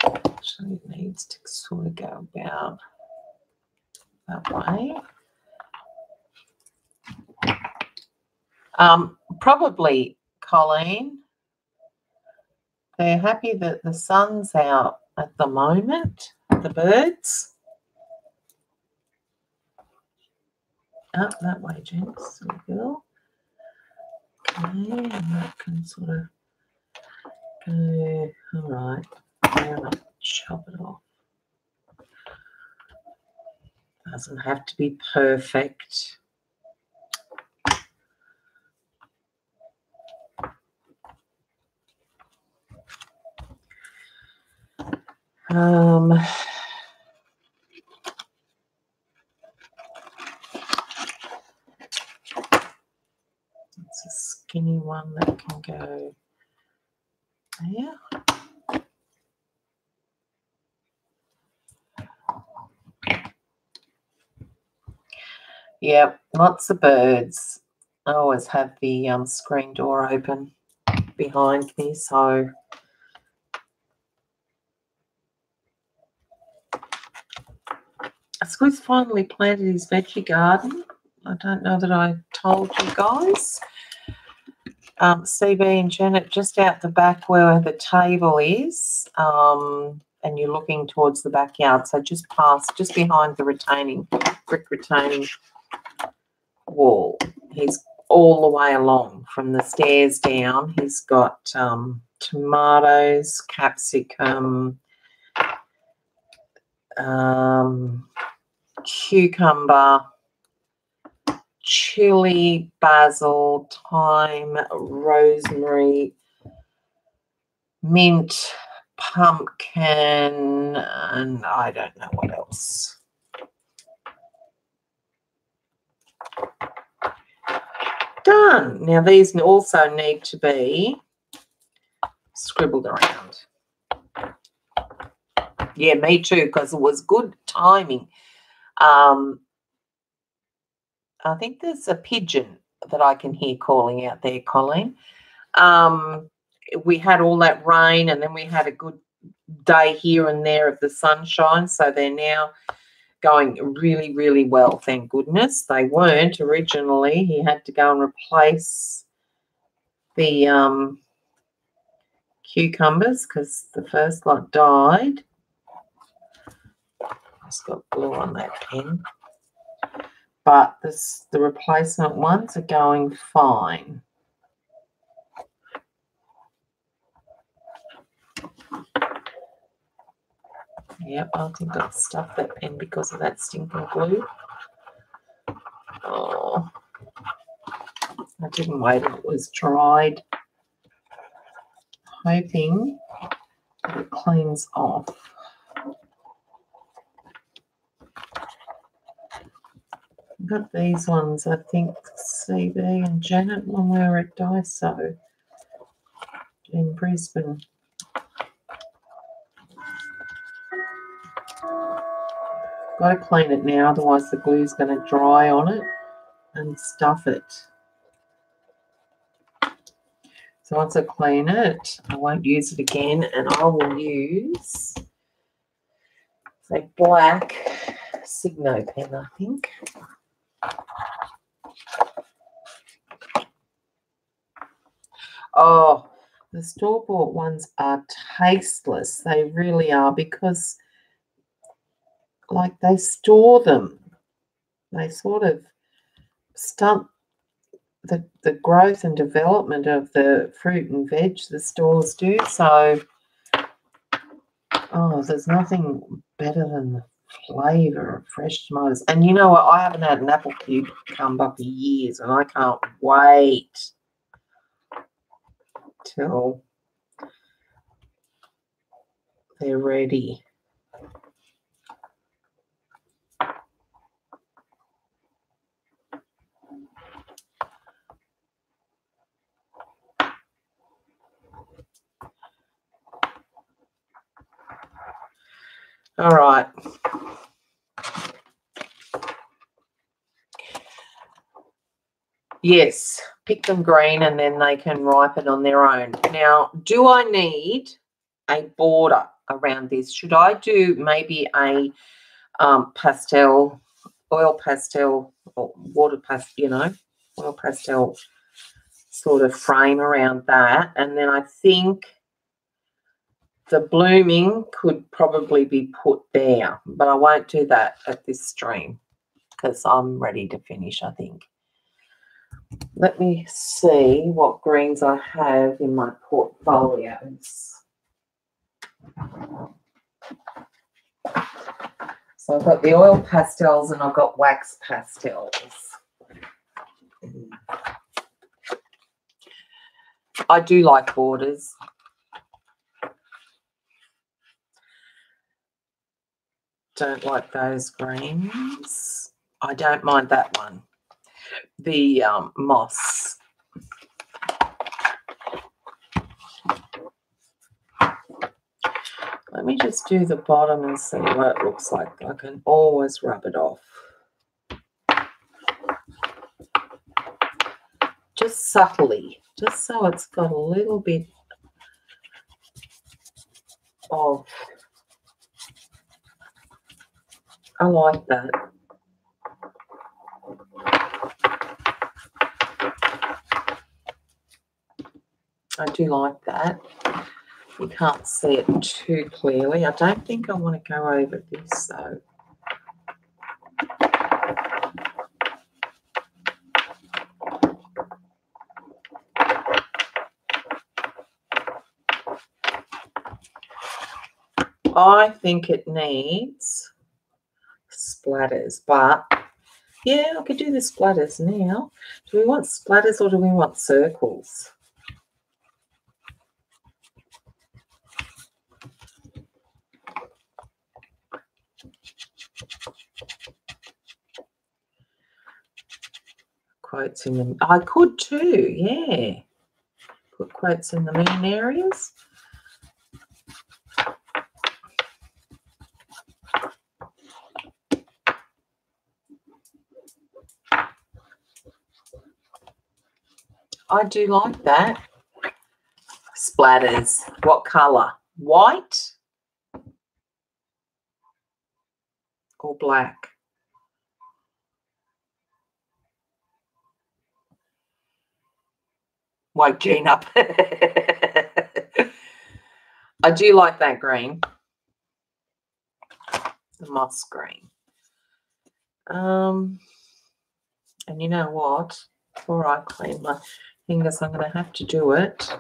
[SPEAKER 1] Actually, it needs to sort of go about that way. Probably, Colleen, they're happy that the sun's out at the moment, the birds. Up that way, gents. There we go. Okay, and that can sort of go. All right. Now I'll chop it off. Doesn't have to be perfect. It's a skinny one that can go there. Yeah, lots of birds. I always have the screen door open behind me, so Squid's finally planted his veggie garden. I don't know that I told you guys. CB and Janet just out the back where the table is, and you're looking towards the backyard. So just behind the brick retaining wall. He's all the way along from the stairs down. He's got tomatoes, capsicum, cucumber, chili, basil, thyme, rosemary, mint, pumpkin, and I don't know what else. Done. Now these also need to be scribbled around. Yeah, me too, because it was good timing. I think there's a pigeon that I can hear calling out there, Colleen. We had all that rain, and then we had a good day here and there of the sunshine, so they're now going really, really well, thank goodness. They weren't originally. He had to go and replace the cucumbers because the first lot died. Just got glue on that pen. But the replacement ones are going fine. Yep, I think I've stuffed that pen because of that stinking glue. Oh, I didn't wait till it was dried. Hoping that it cleans off. I've got these ones, I think, CB and Janet, when we were at Daiso in Brisbane. Got to clean it now, otherwise the glue's going to dry on it and stuff it. So once I clean it, I won't use it again, and I will use a black Signo pen, I think. Oh, the store-bought ones are tasteless. They really are, because like they store them. They sort of stunt the growth and development of the fruit and veg, the stores do. So, oh, there's nothing better than the flavour of fresh tomatoes. And you know what? I haven't had an apple cucumber for years, and I can't wait till they're ready. All right. Yes, pick them green and then they can ripen on their own. Now, do I need a border around this? Should I do maybe a pastel, oil pastel, or water pastel, you know, oil pastel sort of frame around that? And then I think the blooming could probably be put there, but I won't do that at this stream because I'm ready to finish, I think. Let me see what greens I have in my portfolios. So I've got the oil pastels and I've got wax pastels. I do like borders. Don't like those greens. I don't mind that one. The moss. Let me just do the bottom and see what it looks like. I can always rub it off. Just subtly, just so it's got a little bit of I like that. I do like that. You can't see it too clearly. I don't think I want to go over this though. I think it needs splatters, but yeah, I could do the splatters now. Do we want splatters or do we want circles? Quotes in them. I could too, yeah. Put quotes in the main areas. I do like that. Splatters. What colour? White or black? Wake Jean up. I do like that green. The moss green. And you know what? Before I clean my fingers, I'm going to have to do it.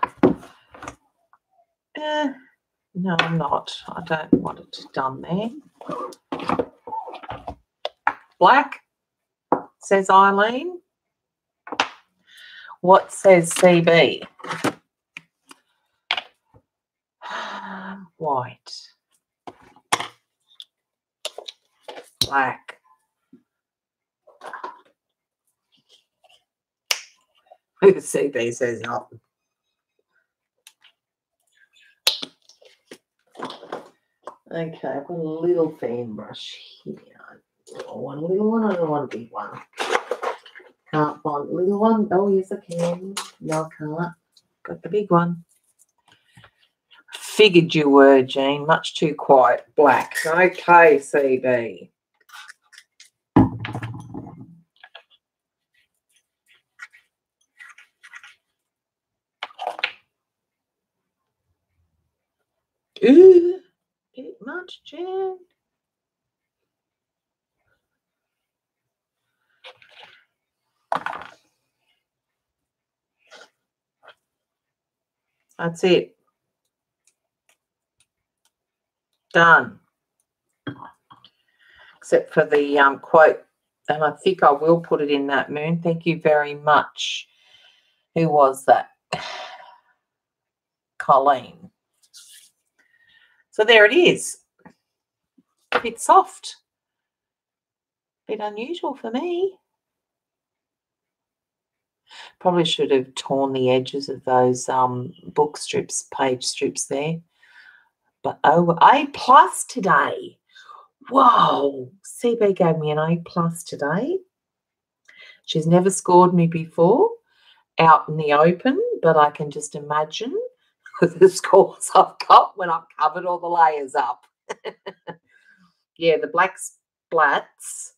[SPEAKER 1] No, I'm not. I don't want it done there. Black, says Eileen. What says CB? White. Black. CB says not. Okay, I've got a little fan brush here. I want a little one, I don't want a big one. Can't find a little one. Oh, yes, I can. No, I can't. Got the big one. Figured you were, Jean. Much too quiet. Black. Okay, CB. Ooh, bit much, Jen. That's it. Done. Except for the quote, and I think I will put it in that, Moon. Thank you very much. Who was that? Colleen. So there it is. A bit soft. A bit unusual for me. Probably should have torn the edges of those book strips, page strips there. But oh, A+ today. Whoa. CB gave me an A+ today. She's never scored me before out in the open, but I can just imagine the scores I've got when I've covered all the layers up. Yeah, the black splats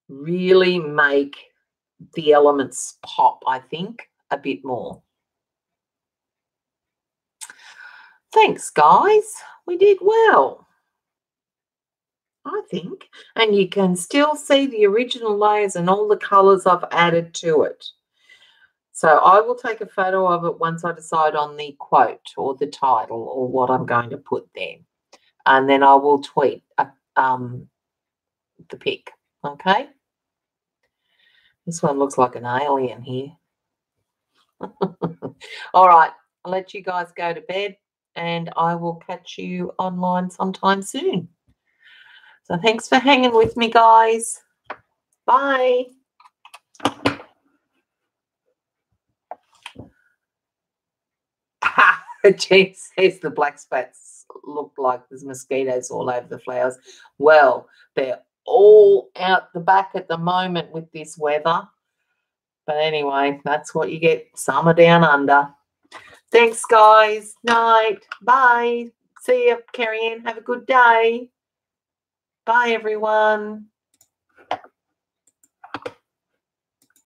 [SPEAKER 1] really make the elements pop, I think, a bit more. Thanks, guys. We did well, I think. And you can still see the original layers and all the colours I've added to it. So I will take a photo of it once I decide on the quote or the title or what I'm going to put there. And then I will tweet the pic, okay? This one looks like an alien here. All right, I'll let you guys go to bed and I will catch you online sometime soon. So thanks for hanging with me, guys. Bye. Jean says the black spats look like there's mosquitoes all over the flowers. Well, they're all out the back at the moment with this weather. But anyway, that's what you get. Summer down under. Thanks, guys. Night. Bye. See you, Carrie Ann. Have a good day. Bye, everyone.